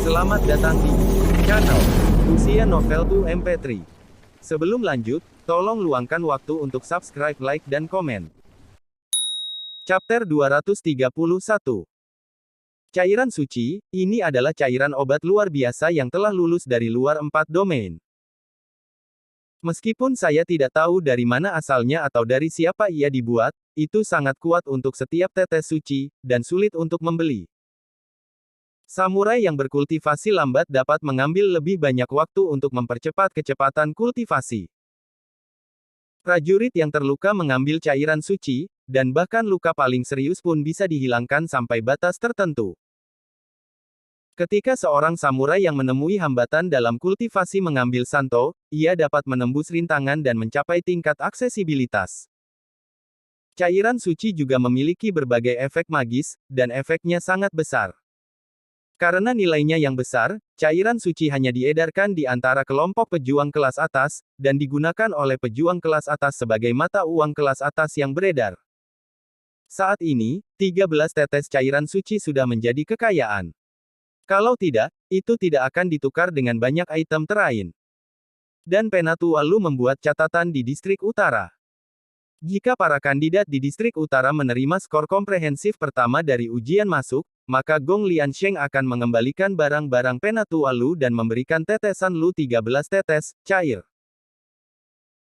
Selamat datang di channel Usia Novel 2 MP3. Sebelum lanjut, tolong luangkan waktu untuk subscribe, like, dan komen. Chapter 231. Cairan suci, ini adalah cairan obat luar biasa yang telah lulus dari luar 4 domain. Meskipun saya tidak tahu dari mana asalnya atau dari siapa ia dibuat, itu sangat kuat untuk setiap tetes suci, dan sulit untuk membeli. Samurai yang berkultivasi lambat dapat mengambil lebih banyak waktu untuk mempercepat kecepatan kultivasi. Prajurit yang terluka mengambil cairan suci, dan bahkan luka paling serius pun bisa dihilangkan sampai batas tertentu. Ketika seorang samurai yang menemui hambatan dalam kultivasi mengambil santo, ia dapat menembus rintangan dan mencapai tingkat aksesibilitas. Cairan suci juga memiliki berbagai efek magis, dan efeknya sangat besar. Karena nilainya yang besar, cairan suci hanya diedarkan di antara kelompok pejuang kelas atas, dan digunakan oleh pejuang kelas atas sebagai mata uang kelas atas yang beredar. Saat ini, 13 tetes cairan suci sudah menjadi kekayaan. Kalau tidak, itu tidak akan ditukar dengan banyak item terlain. Dan Penatualu membuat catatan di distrik utara. Jika para kandidat di distrik utara menerima skor komprehensif pertama dari ujian masuk, maka Gong Liansheng akan mengembalikan barang-barang Penatualu dan memberikan tetesan Lu 13 tetes, cair.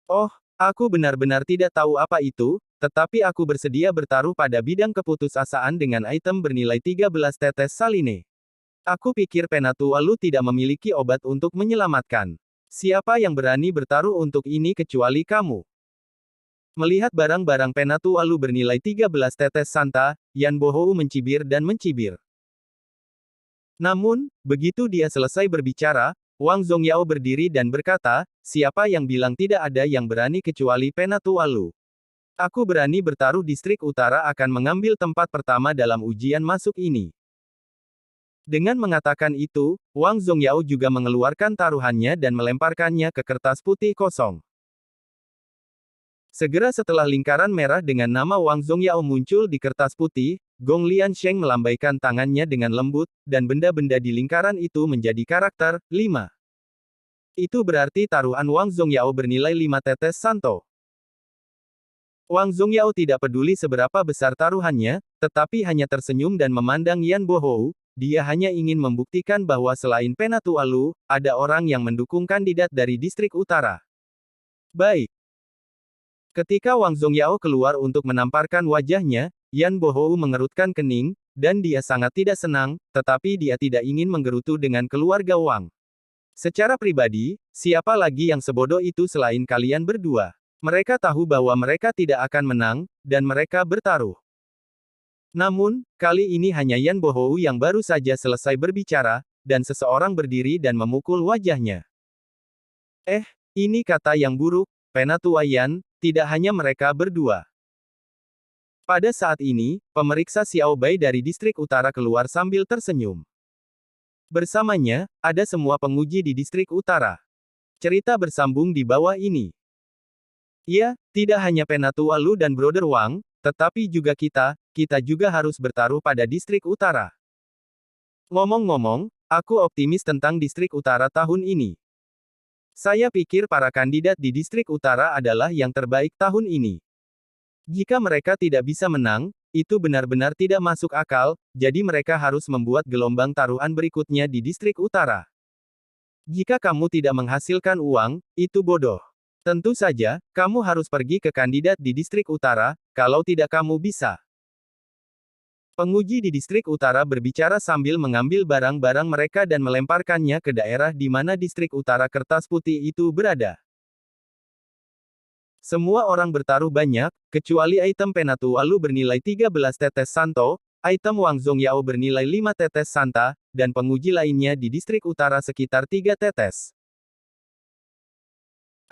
Oh, aku benar-benar tidak tahu apa itu, tetapi aku bersedia bertaruh pada bidang keputusasaan dengan item bernilai 13 tetes saline. Aku pikir Penatualu tidak memiliki obat untuk menyelamatkan. Siapa yang berani bertaruh untuk ini kecuali kamu? Melihat barang-barang Penatualu bernilai 13 tetes santa, Yan Bohou mencibir dan mencibir. Namun, begitu dia selesai berbicara, Wang Zongyao berdiri dan berkata, siapa yang bilang tidak ada yang berani kecuali Penatualu? Aku berani bertaruh distrik utara akan mengambil tempat pertama dalam ujian masuk ini. Dengan mengatakan itu, Wang Zongyao juga mengeluarkan taruhannya dan melemparkannya ke kertas putih kosong. Segera setelah lingkaran merah dengan nama Wang Zongyao muncul di kertas putih, Gong Liansheng melambaikan tangannya dengan lembut, dan benda-benda di lingkaran itu menjadi karakter 5. Itu berarti taruhan Wang Zongyao bernilai 5 tetes santo. Wang Zongyao tidak peduli seberapa besar taruhannya, tetapi hanya tersenyum dan memandang Yan Bohou. Dia hanya ingin membuktikan bahwa selain Penatualu, ada orang yang mendukung kandidat dari distrik utara. Baik. Ketika Wang Zongyao keluar untuk menamparkan wajahnya, Yan Bohou mengerutkan kening, dan dia sangat tidak senang, tetapi dia tidak ingin menggerutu dengan keluarga Wang. Secara pribadi, siapa lagi yang sebodoh itu selain kalian berdua? Mereka tahu bahwa mereka tidak akan menang, dan mereka bertaruh. Namun, kali ini hanya Yan Bohou yang baru saja selesai berbicara, dan seseorang berdiri dan memukul wajahnya. Ini kata yang buruk, Penatua Yan. Tidak hanya mereka berdua. Pada saat ini, pemeriksa Xiao Bai dari distrik utara keluar sambil tersenyum. Bersamanya, ada semua penguji di distrik utara. Cerita bersambung di bawah ini. Ya, tidak hanya Penatualu dan Brother Wang, tetapi juga kita juga harus bertaruh pada distrik utara. Ngomong-ngomong, aku optimis tentang distrik utara tahun ini. Saya pikir para kandidat di distrik utara adalah yang terbaik tahun ini. Jika mereka tidak bisa menang, itu benar-benar tidak masuk akal, jadi mereka harus membuat gelombang taruhan berikutnya di distrik utara. Jika kamu tidak menghasilkan uang, itu bodoh. Tentu saja, kamu harus pergi ke kandidat di distrik utara, kalau tidak kamu bisa. Penguji di distrik utara berbicara sambil mengambil barang-barang mereka dan melemparkannya ke daerah di mana distrik utara kertas putih itu berada. Semua orang bertaruh banyak, kecuali item Penatualu bernilai 13 tetes santo, item Wang Zongyao bernilai 5 tetes santa, dan penguji lainnya di distrik utara sekitar 3 tetes.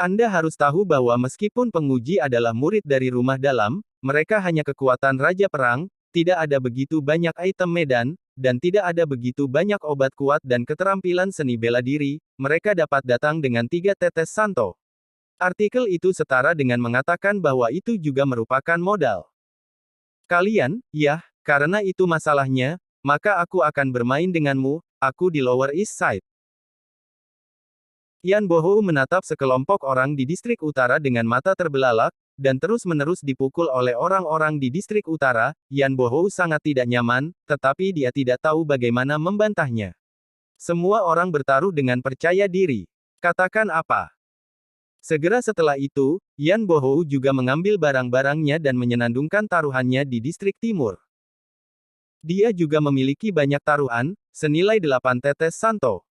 Anda harus tahu bahwa meskipun penguji adalah murid dari rumah dalam, mereka hanya kekuatan Raja Perang, tidak ada begitu banyak item medan, dan tidak ada begitu banyak obat kuat dan keterampilan seni bela diri, mereka dapat datang dengan 3 tetes santo. Artikel itu setara dengan mengatakan bahwa itu juga merupakan modal. Kalian, karena itu masalahnya, maka aku akan bermain denganmu, aku di Lower East Side. Yan Bohou menatap sekelompok orang di distrik utara dengan mata terbelalak, dan terus-menerus dipukul oleh orang-orang di distrik utara. Yan Bohou sangat tidak nyaman, tetapi dia tidak tahu bagaimana membantahnya. Semua orang bertaruh dengan percaya diri. Katakan apa? Segera setelah itu, Yan Bohou juga mengambil barang-barangnya dan menyenandungkan taruhannya di distrik timur. Dia juga memiliki banyak taruhan, senilai 8 tetes santo.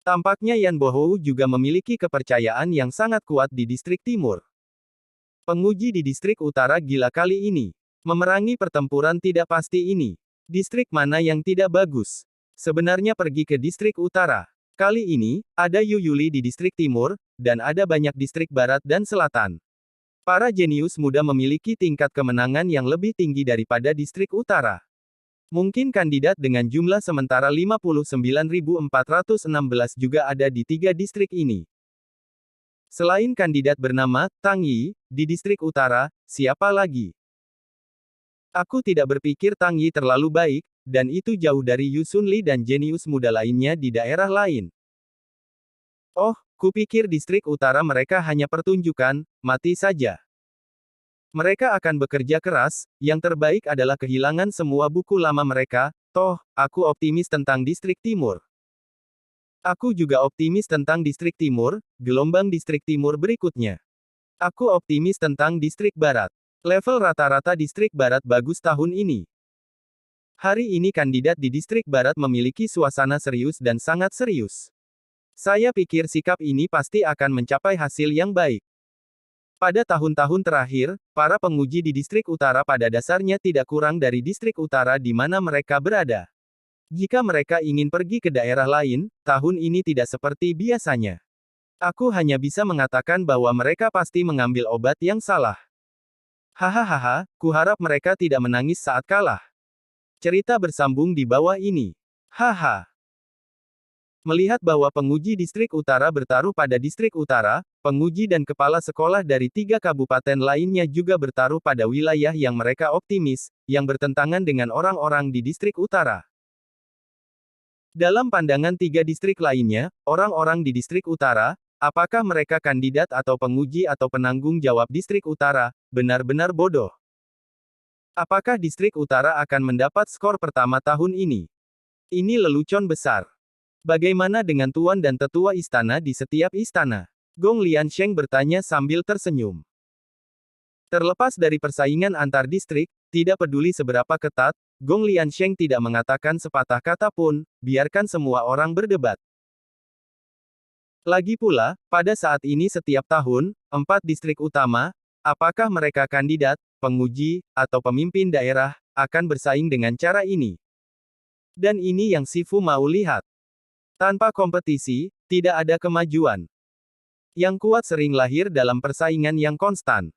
Tampaknya Yan Bohou juga memiliki kepercayaan yang sangat kuat di distrik timur. Penguji di distrik utara gila kali ini. Memerangi pertempuran tidak pasti ini. Distrik mana yang tidak bagus? Sebenarnya pergi ke distrik utara. Kali ini, ada Yu Yuli di distrik timur, dan ada banyak distrik barat dan selatan. Para jenius muda memiliki tingkat kemenangan yang lebih tinggi daripada distrik utara. Mungkin kandidat dengan jumlah sementara 59.416 juga ada di 3 distrik ini. Selain kandidat bernama Tang Yi, di distrik utara, siapa lagi? Aku tidak berpikir Tang Yi terlalu baik, dan itu jauh dari Yu Sunli dan jenius muda lainnya di daerah lain. Oh, kupikir distrik utara mereka hanya pertunjukan, mati saja. Mereka akan bekerja keras, yang terbaik adalah kehilangan semua buku lama mereka, toh, aku optimis tentang distrik timur. Aku juga optimis tentang distrik timur, gelombang distrik timur berikutnya. Aku optimis tentang distrik barat. Level rata-rata distrik barat bagus tahun ini. Hari ini kandidat di distrik barat memiliki suasana serius dan sangat serius. Saya pikir sikap ini pasti akan mencapai hasil yang baik. Pada tahun-tahun terakhir, para penguji di distrik utara pada dasarnya tidak kurang dari distrik utara di mana mereka berada. Jika mereka ingin pergi ke daerah lain, tahun ini tidak seperti biasanya. Aku hanya bisa mengatakan bahwa mereka pasti mengambil obat yang salah. Hahaha, kuharap mereka tidak menangis saat kalah. Cerita bersambung di bawah ini. Haha. Melihat bahwa penguji distrik utara bertaruh pada distrik utara, penguji dan kepala sekolah dari 3 kabupaten lainnya juga bertaruh pada wilayah yang mereka optimis, yang bertentangan dengan orang-orang di distrik utara. Dalam pandangan 3 distrik lainnya, orang-orang di distrik utara, apakah mereka kandidat atau penguji atau penanggung jawab distrik utara, benar-benar bodoh. Apakah distrik utara akan mendapat skor pertama tahun ini? Ini lelucon besar. Bagaimana dengan tuan dan tetua istana di setiap istana? Gong Liansheng bertanya sambil tersenyum. Terlepas dari persaingan antar distrik, tidak peduli seberapa ketat, Gong Liansheng tidak mengatakan sepatah kata pun, biarkan semua orang berdebat. Lagi pula, pada saat ini setiap tahun, 4 distrik utama, apakah mereka kandidat, penguji, atau pemimpin daerah, akan bersaing dengan cara ini. Dan ini yang Sifu mau lihat. Tanpa kompetisi, tidak ada kemajuan. Yang kuat sering lahir dalam persaingan yang konstan.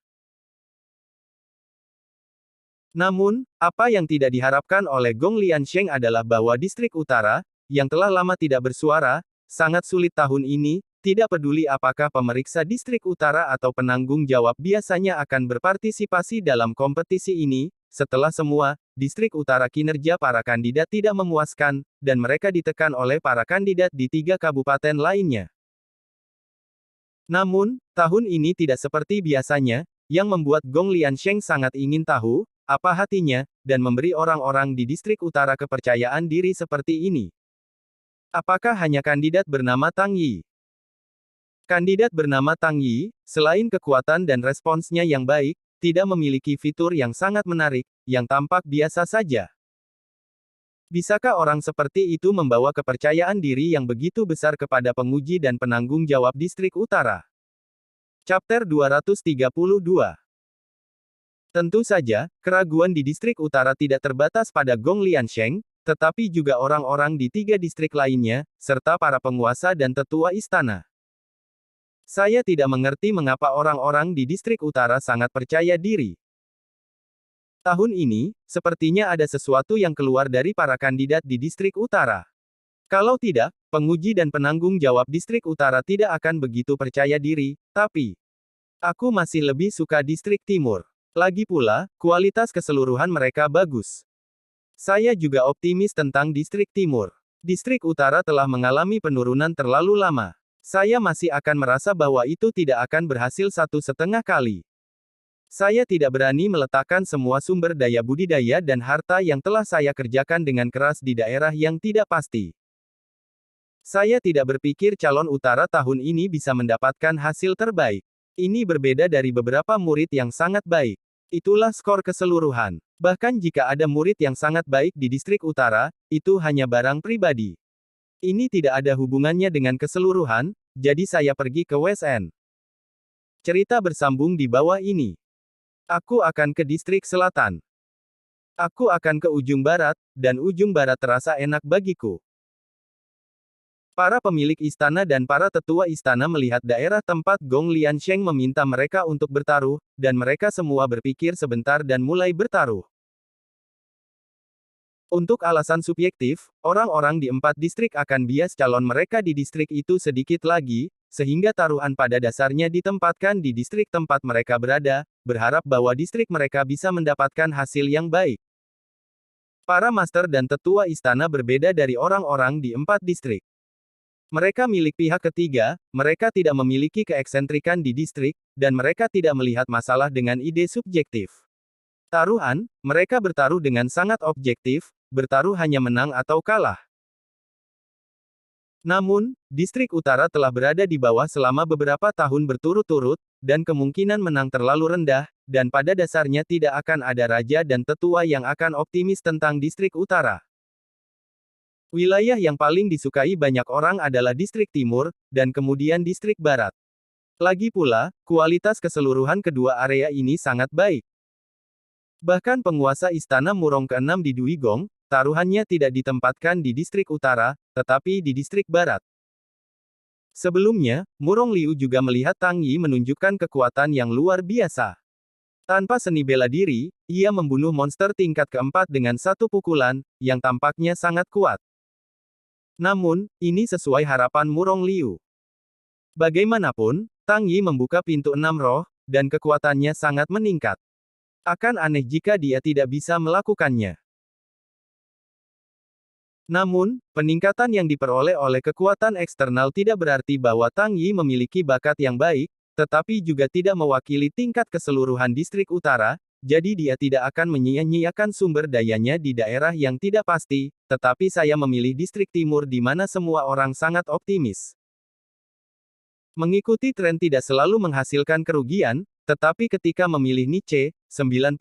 Namun, apa yang tidak diharapkan oleh Gong Liansheng adalah bahwa distrik utara, yang telah lama tidak bersuara, sangat sulit tahun ini, tidak peduli apakah pemeriksa distrik utara atau penanggung jawab biasanya akan berpartisipasi dalam kompetisi ini. Setelah semua, distrik utara kinerja para kandidat tidak memuaskan, dan mereka ditekan oleh para kandidat di 3 kabupaten lainnya. Namun, tahun ini tidak seperti biasanya, yang membuat Gong Liansheng sangat ingin tahu, apa hatinya, dan memberi orang-orang di distrik utara kepercayaan diri seperti ini. Apakah hanya kandidat bernama Tang Yi? Kandidat bernama Tang Yi, selain kekuatan dan responsnya yang baik, tidak memiliki fitur yang sangat menarik, yang tampak biasa saja. Bisakah orang seperti itu membawa kepercayaan diri yang begitu besar kepada penguji dan penanggung jawab distrik utara? Chapter 232. Tentu saja, keraguan di distrik utara tidak terbatas pada Gong Liansheng, tetapi juga orang-orang di 3 distrik lainnya, serta para penguasa dan tetua istana. Saya tidak mengerti mengapa orang-orang di distrik utara sangat percaya diri. Tahun ini, sepertinya ada sesuatu yang keluar dari para kandidat di distrik utara. Kalau tidak, penguji dan penanggung jawab distrik utara tidak akan begitu percaya diri, tapi aku masih lebih suka distrik timur. Lagi pula, kualitas keseluruhan mereka bagus. Saya juga optimis tentang distrik timur. Distrik Utara telah mengalami penurunan terlalu lama. Saya masih akan merasa bahwa itu tidak akan berhasil 1,5 kali. Saya tidak berani meletakkan semua sumber daya budidaya dan harta yang telah saya kerjakan dengan keras di daerah yang tidak pasti. Saya tidak berpikir calon utara tahun ini bisa mendapatkan hasil terbaik. Ini berbeda dari beberapa murid yang sangat baik. Itulah skor keseluruhan. Bahkan jika ada murid yang sangat baik di distrik utara, itu hanya barang pribadi. Ini tidak ada hubungannya dengan keseluruhan, jadi saya pergi ke West End. Cerita bersambung di bawah ini. Aku akan ke distrik selatan. Aku akan ke ujung barat, dan ujung barat terasa enak bagiku. Para pemilik istana dan para tetua istana melihat daerah tempat Gong Liansheng meminta mereka untuk bertaruh, dan mereka semua berpikir sebentar dan mulai bertaruh. Untuk alasan subjektif, orang-orang di 4 distrik akan bias calon mereka di distrik itu sedikit lagi, sehingga taruhan pada dasarnya ditempatkan di distrik tempat mereka berada, berharap bahwa distrik mereka bisa mendapatkan hasil yang baik. Para master dan tetua istana berbeda dari orang-orang di 4 distrik. Mereka milik pihak ketiga, mereka tidak memiliki keeksentrikan di distrik, dan mereka tidak melihat masalah dengan ide subjektif. Taruhan, mereka bertaruh dengan sangat objektif, bertaruh hanya menang atau kalah. Namun, distrik utara telah berada di bawah selama beberapa tahun berturut-turut, dan kemungkinan menang terlalu rendah, dan pada dasarnya tidak akan ada raja dan tetua yang akan optimis tentang distrik utara. Wilayah yang paling disukai banyak orang adalah distrik timur, dan kemudian distrik barat. Lagi pula, kualitas keseluruhan kedua area ini sangat baik. Bahkan penguasa istana Murong ke-6 di Duigong, taruhannya tidak ditempatkan di distrik utara, tetapi di distrik barat. Sebelumnya, Murong Liu juga melihat Tang Yi menunjukkan kekuatan yang luar biasa. Tanpa seni bela diri, ia membunuh monster tingkat keempat dengan satu pukulan, yang tampaknya sangat kuat. Namun, ini sesuai harapan Murong Liu. Bagaimanapun, Tang Yi membuka pintu 6 roh, dan kekuatannya sangat meningkat. Akan aneh jika dia tidak bisa melakukannya. Namun, peningkatan yang diperoleh oleh kekuatan eksternal tidak berarti bahwa Tang Yi memiliki bakat yang baik, tetapi juga tidak mewakili tingkat keseluruhan distrik utara, jadi dia tidak akan menyia-nyiakan sumber dayanya di daerah yang tidak pasti, tetapi saya memilih distrik timur di mana semua orang sangat optimis. Mengikuti tren tidak selalu menghasilkan kerugian, tetapi ketika memilih niche, 99%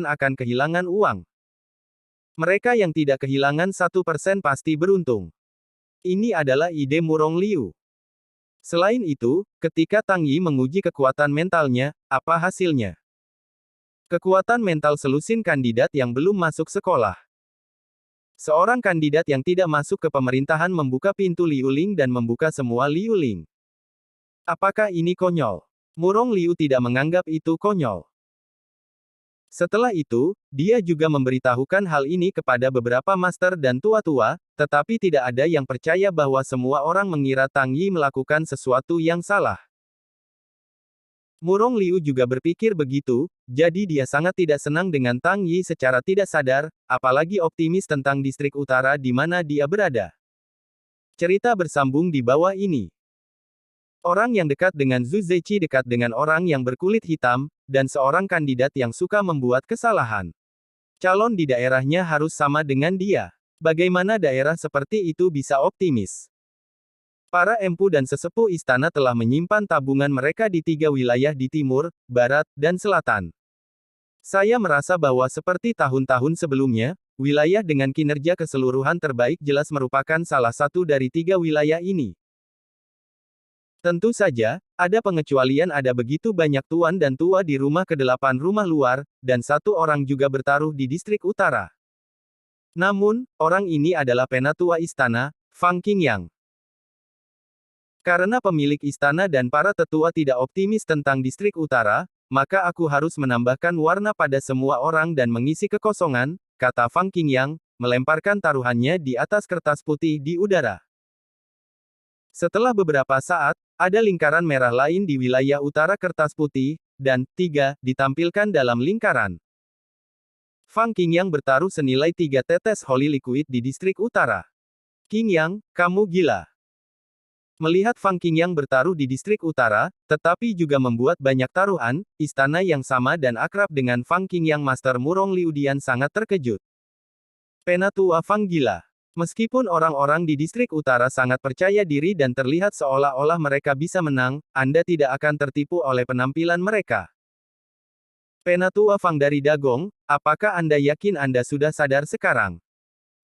akan kehilangan uang. Mereka yang tidak kehilangan 1% pasti beruntung. Ini adalah ide Murong Liu. Selain itu, ketika Tang Yi menguji kekuatan mentalnya, apa hasilnya? Kekuatan mental selusin kandidat yang belum masuk sekolah. Seorang kandidat yang tidak masuk ke pemerintahan membuka pintu Liuling dan membuka semua Liuling. Apakah ini konyol? Murong Liu tidak menganggap itu konyol. Setelah itu, dia juga memberitahukan hal ini kepada beberapa master dan tua-tua, tetapi tidak ada yang percaya bahwa semua orang mengira Tang Yi melakukan sesuatu yang salah. Murong Liu juga berpikir begitu, jadi dia sangat tidak senang dengan Tang Yi secara tidak sadar, apalagi optimis tentang distrik utara di mana dia berada. Cerita bersambung di bawah ini. Orang yang dekat dengan Zhu Zeci dekat dengan orang yang berkulit hitam, dan seorang kandidat yang suka membuat kesalahan. Calon di daerahnya harus sama dengan dia. Bagaimana daerah seperti itu bisa optimis? Para empu dan sesepuh istana telah menyimpan tabungan mereka di 3 wilayah di timur, barat, dan selatan. Saya merasa bahwa seperti tahun-tahun sebelumnya, wilayah dengan kinerja keseluruhan terbaik jelas merupakan salah satu dari 3 wilayah ini. Tentu saja, ada pengecualian ada begitu banyak tuan dan tua di rumah ke-8 rumah luar, dan 1 orang juga bertaruh di distrik utara. Namun, orang ini adalah penatua istana, Fang Qingyang. Karena pemilik istana dan para tetua tidak optimis tentang distrik utara, maka aku harus menambahkan warna pada semua orang dan mengisi kekosongan, kata Fang Qingyang, melemparkan taruhannya di atas kertas putih di udara. Setelah beberapa saat, ada lingkaran merah lain di wilayah utara kertas putih, dan 3 ditampilkan dalam lingkaran. Fang Qingyang bertaruh senilai 3 tetes holy liquid di distrik utara. Qingyang, kamu gila. Melihat Fang Qingyang bertaruh di distrik utara, tetapi juga membuat banyak taruhan, istana yang sama dan akrab dengan Fang Qingyang Master Murong Liudian sangat terkejut. Penatua Fang gila. Meskipun orang-orang di distrik utara sangat percaya diri dan terlihat seolah-olah mereka bisa menang, Anda tidak akan tertipu oleh penampilan mereka. Penatua Fang dari Dagong, apakah Anda yakin Anda sudah sadar sekarang?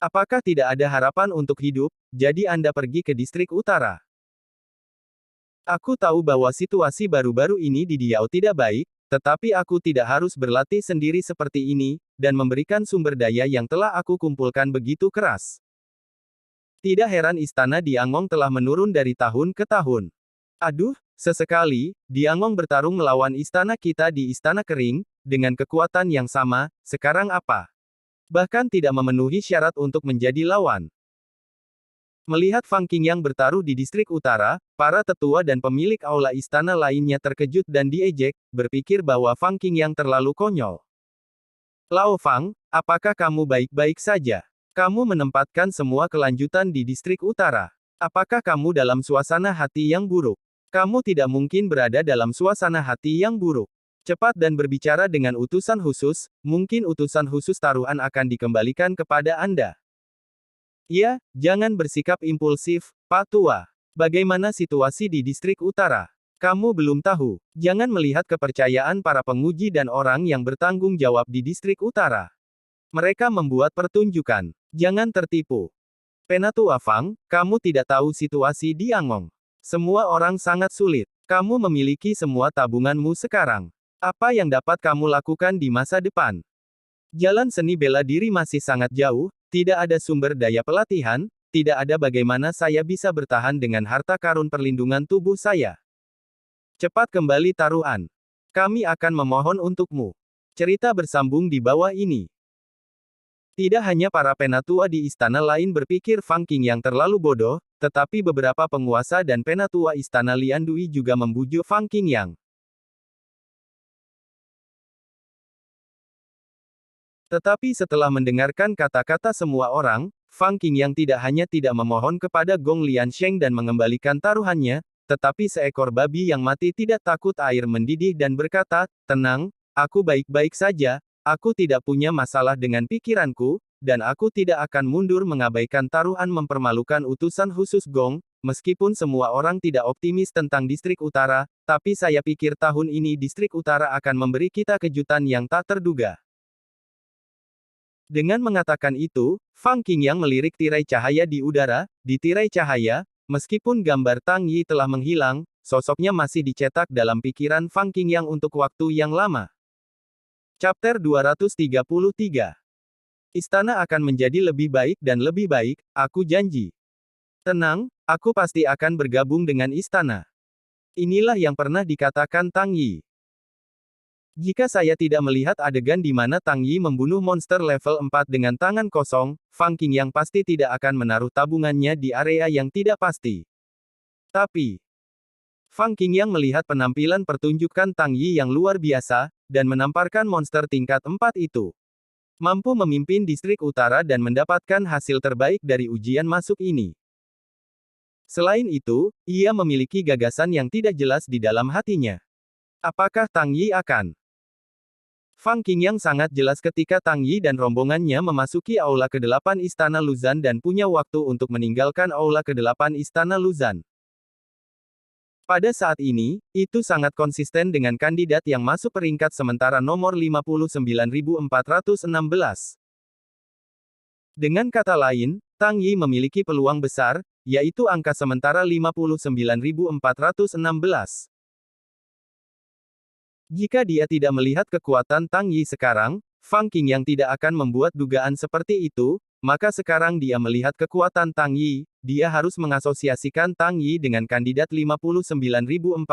Apakah tidak ada harapan untuk hidup, jadi Anda pergi ke distrik utara? Aku tahu bahwa situasi baru-baru ini di Diao tidak baik, tetapi aku tidak harus berlatih sendiri seperti ini, dan memberikan sumber daya yang telah aku kumpulkan begitu keras. Tidak heran istana Diangong telah menurun dari tahun ke tahun. Aduh, sesekali, Diangong bertarung melawan istana kita di Istana Kering, dengan kekuatan yang sama, sekarang apa? Bahkan tidak memenuhi syarat untuk menjadi lawan. Melihat Fang Qingyang bertaruh di distrik utara, para tetua dan pemilik aula istana lainnya terkejut dan diejek, berpikir bahwa Fang Qingyang terlalu konyol. Lao Fang, apakah kamu baik-baik saja? Kamu menempatkan semua kelanjutan di distrik utara. Apakah kamu dalam suasana hati yang buruk? Kamu tidak mungkin berada dalam suasana hati yang buruk. Cepat dan berbicara dengan utusan khusus, mungkin utusan khusus taruhan akan dikembalikan kepada Anda. Ya, jangan bersikap impulsif, Pak Tua. Bagaimana situasi di distrik utara? Kamu belum tahu. Jangan melihat kepercayaan para penguji dan orang yang bertanggung jawab di distrik utara. Mereka membuat pertunjukan. Jangan tertipu. Penatua Fang, kamu tidak tahu situasi di Angong. Semua orang sangat sulit. Kamu memiliki semua tabunganmu sekarang. Apa yang dapat kamu lakukan di masa depan? Jalan seni bela diri masih sangat jauh, tidak ada sumber daya pelatihan, tidak ada bagaimana saya bisa bertahan dengan harta karun perlindungan tubuh saya. Cepat kembali taruhan. Kami akan memohon untukmu. Cerita bersambung di bawah ini. Tidak hanya para penatua di istana lain berpikir Fang Qingyang terlalu bodoh, tetapi beberapa penguasa dan penatua istana Liandui juga membujuk Fang Qingyang. Tetapi setelah mendengarkan kata-kata semua orang, Fang Qingyang tidak hanya tidak memohon kepada Gong Liansheng dan mengembalikan taruhannya, tetapi seekor babi yang mati tidak takut air mendidih dan berkata, "Tenang, aku baik-baik saja, aku tidak punya masalah dengan pikiranku, dan aku tidak akan mundur mengabaikan taruhan mempermalukan utusan khusus Gong, meskipun semua orang tidak optimis tentang distrik utara, tapi saya pikir tahun ini distrik utara akan memberi kita kejutan yang tak terduga." Dengan mengatakan itu, Fang Qingyang melirik tirai cahaya di udara. Di tirai cahaya, meskipun gambar Tang Yi telah menghilang, sosoknya masih dicetak dalam pikiran Fang Qingyang untuk waktu yang lama. Chapter 233. Istana akan menjadi lebih baik dan lebih baik, aku janji. Tenang, aku pasti akan bergabung dengan istana. Inilah yang pernah dikatakan Tang Yi. Jika saya tidak melihat adegan di mana Tang Yi membunuh monster level 4 dengan tangan kosong, Fang Qingyang pasti tidak akan menaruh tabungannya di area yang tidak pasti. Tapi, Fang Qingyang melihat penampilan pertunjukan Tang Yi yang luar biasa, dan menamparkan monster tingkat 4 itu. Mampu memimpin distrik utara dan mendapatkan hasil terbaik dari ujian masuk ini. Selain itu, ia memiliki gagasan yang tidak jelas di dalam hatinya. Apakah Tang Yi akan Fang Qingyang sangat jelas ketika Tang Yi dan rombongannya memasuki aula ke-8 Istana Luzan dan punya waktu untuk meninggalkan aula ke-8 Istana Luzan. Pada saat ini, itu sangat konsisten dengan kandidat yang masuk peringkat sementara nomor 59.416. Dengan kata lain, Tang Yi memiliki peluang besar, yaitu angka sementara 59.416. Jika dia tidak melihat kekuatan Tang Yi sekarang, Fang Qingyang tidak akan membuat dugaan seperti itu, maka sekarang dia melihat kekuatan Tang Yi, dia harus mengasosiasikan Tang Yi dengan kandidat 59.416.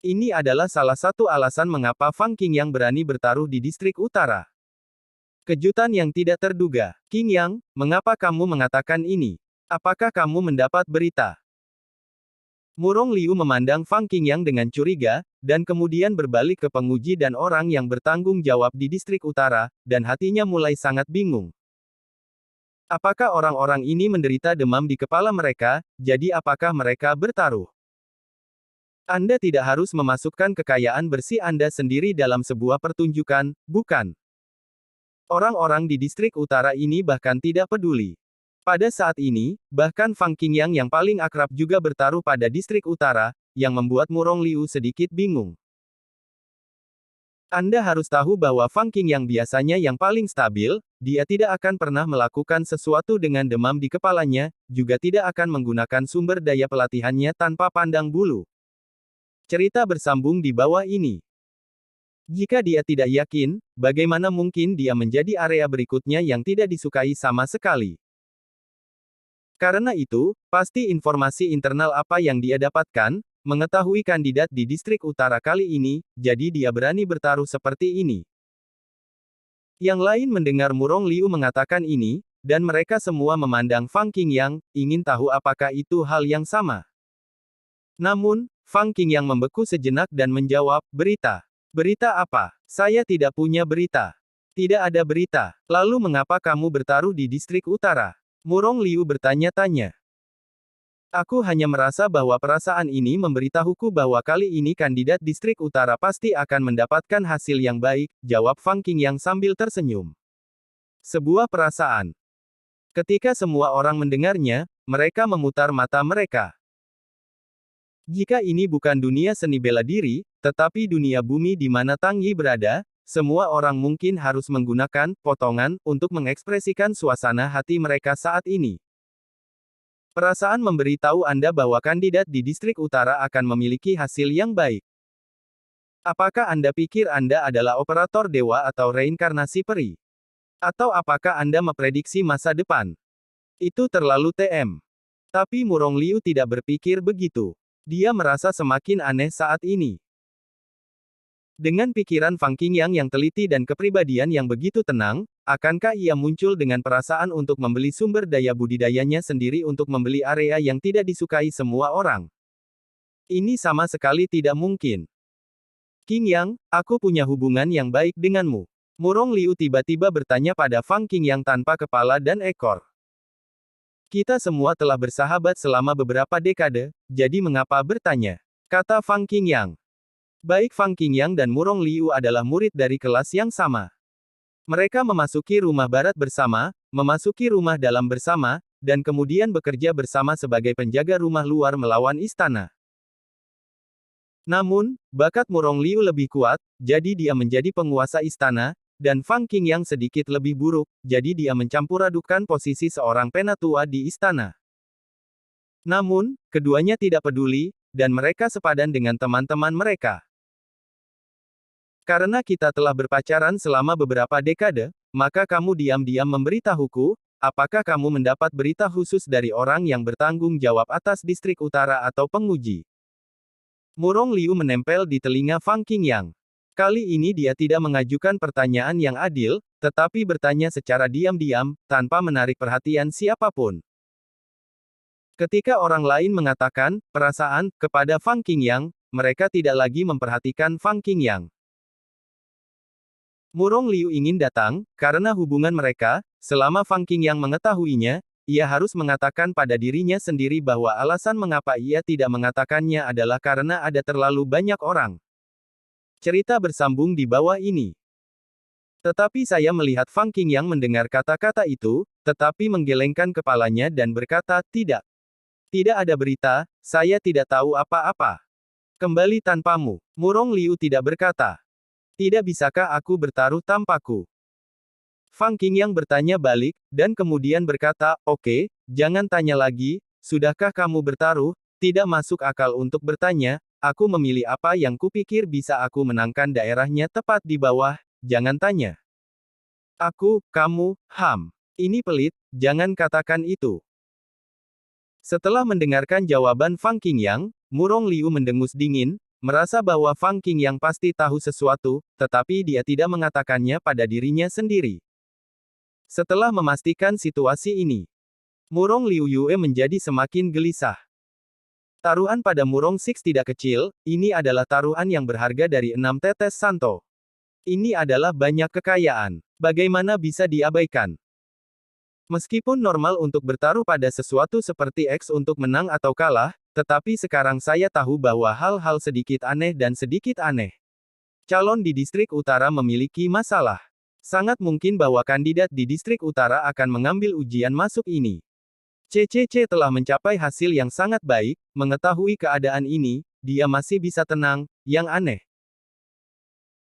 Ini adalah salah satu alasan mengapa Fang Qingyang berani bertaruh di distrik utara. Kejutan yang tidak terduga. Qingyang, mengapa kamu mengatakan ini? Apakah kamu mendapat berita? Murong Liu memandang Fang Qingyang dengan curiga, dan kemudian berbalik ke penguji dan orang yang bertanggung jawab di distrik utara, dan hatinya mulai sangat bingung. Apakah orang-orang ini menderita demam di kepala mereka, jadi apakah mereka bertaruh? Anda tidak harus memasukkan kekayaan bersih Anda sendiri dalam sebuah pertunjukan, bukan? Orang-orang di distrik utara ini bahkan tidak peduli. Pada saat ini, bahkan Fang Qingyang yang paling akrab juga bertaruh pada distrik utara, yang membuat Murong Liu sedikit bingung. Anda harus tahu bahwa Fang Qingyang biasanya yang paling stabil, dia tidak akan pernah melakukan sesuatu dengan demam di kepalanya, juga tidak akan menggunakan sumber daya pelatihannya tanpa pandang bulu. Cerita bersambung di bawah ini. Jika dia tidak yakin, bagaimana mungkin dia menjadi area berikutnya yang tidak disukai sama sekali? Karena itu, pasti informasi internal apa yang dia dapatkan, mengetahui kandidat di distrik utara kali ini, jadi dia berani bertaruh seperti ini. Yang lain mendengar Murong Liu mengatakan ini, dan mereka semua memandang Fang Qingyang, ingin tahu apakah itu hal yang sama. Namun, Fang Qingyang membeku sejenak dan menjawab, berita. Berita apa? Saya tidak punya berita. Tidak ada berita. Lalu mengapa kamu bertaruh di distrik utara? Murong Liu bertanya-tanya. Aku hanya merasa bahwa perasaan ini memberitahuku bahwa kali ini kandidat distrik utara pasti akan mendapatkan hasil yang baik, jawab Fang Qingyang sambil tersenyum. Sebuah perasaan. Ketika semua orang mendengarnya, mereka memutar mata mereka. Jika ini bukan dunia seni bela diri, tetapi dunia bumi di mana Tang Yi berada, semua orang mungkin harus menggunakan potongan untuk mengekspresikan suasana hati mereka saat ini. Perasaan memberitahu Anda bahwa kandidat di distrik utara akan memiliki hasil yang baik. Apakah Anda pikir Anda adalah operator dewa atau reinkarnasi peri? Atau apakah Anda memprediksi masa depan? Itu terlalu TM. Tapi Murong Liu tidak berpikir begitu. Dia merasa semakin aneh saat ini. Dengan pikiran Fang Qingyang yang teliti dan kepribadian yang begitu tenang, akankah ia muncul dengan perasaan untuk membeli sumber daya budidayanya sendiri untuk membeli area yang tidak disukai semua orang? Ini sama sekali tidak mungkin. Qingyang, aku punya hubungan yang baik denganmu. Murong Liu tiba-tiba bertanya pada Fang Qingyang tanpa kepala dan ekor. Kita semua telah bersahabat selama beberapa dekade, jadi mengapa bertanya? Kata Fang Qingyang. Baik Fang Qingyang dan Murong Liu adalah murid dari kelas yang sama. Mereka memasuki rumah barat bersama, memasuki rumah dalam bersama, dan kemudian bekerja bersama sebagai penjaga rumah luar melawan istana. Namun, bakat Murong Liu lebih kuat, jadi dia menjadi penguasa istana, dan Fang Qingyang sedikit lebih buruk, jadi dia mencampur-adukan posisi seorang penatua di istana. Namun, keduanya tidak peduli, dan mereka sepadan dengan teman-teman mereka. Karena kita telah berpacaran selama beberapa dekade, maka kamu diam-diam memberitahuku, apakah kamu mendapat berita khusus dari orang yang bertanggung jawab atas distrik utara atau penguji? Murong Liu menempel di telinga Fang Qingyang. Kali ini dia tidak mengajukan pertanyaan yang adil, tetapi bertanya secara diam-diam, tanpa menarik perhatian siapapun. Ketika orang lain mengatakan perasaan kepada Fang Qingyang, mereka tidak lagi memperhatikan Fang Qingyang. Murong Liu ingin datang, karena hubungan mereka, selama Fang Qingyang mengetahuinya, ia harus mengatakan pada dirinya sendiri bahwa alasan mengapa ia tidak mengatakannya adalah karena ada terlalu banyak orang. Cerita bersambung di bawah ini. Tetapi saya melihat Fang Qingyang mendengar kata-kata itu, tetapi menggelengkan kepalanya dan berkata, tidak. Tidak ada berita, saya tidak tahu apa-apa. Kembali tanpamu. Murong Liu tidak berkata. Tidak bisakah aku bertaruh tanpaku? Fang Qingyang bertanya balik, dan kemudian berkata, oke, jangan tanya lagi, sudahkah kamu bertaruh? Tidak masuk akal untuk bertanya, aku memilih apa yang kupikir bisa aku menangkan daerahnya tepat di bawah, jangan tanya. Aku, kamu, Ini pelit, jangan katakan itu. Setelah mendengarkan jawaban Fang Qingyang, Murong Liu mendengus dingin, merasa bahwa Fang Qingyang pasti tahu sesuatu, tetapi dia tidak mengatakannya pada dirinya sendiri. Setelah memastikan situasi ini, Murong Liu Yue menjadi semakin gelisah. Taruhan pada Murong Six tidak kecil, ini adalah taruhan yang berharga dari 6 tetes santo. Ini adalah banyak kekayaan. Bagaimana bisa diabaikan? Meskipun normal untuk bertaruh pada sesuatu seperti X untuk menang atau kalah, tetapi sekarang saya tahu bahwa hal-hal sedikit aneh dan sedikit aneh. Calon di distrik utara memiliki masalah. Sangat mungkin bahwa kandidat di distrik utara akan mengambil ujian masuk ini. CCC telah mencapai hasil yang sangat baik, mengetahui keadaan ini, dia masih bisa tenang, yang aneh.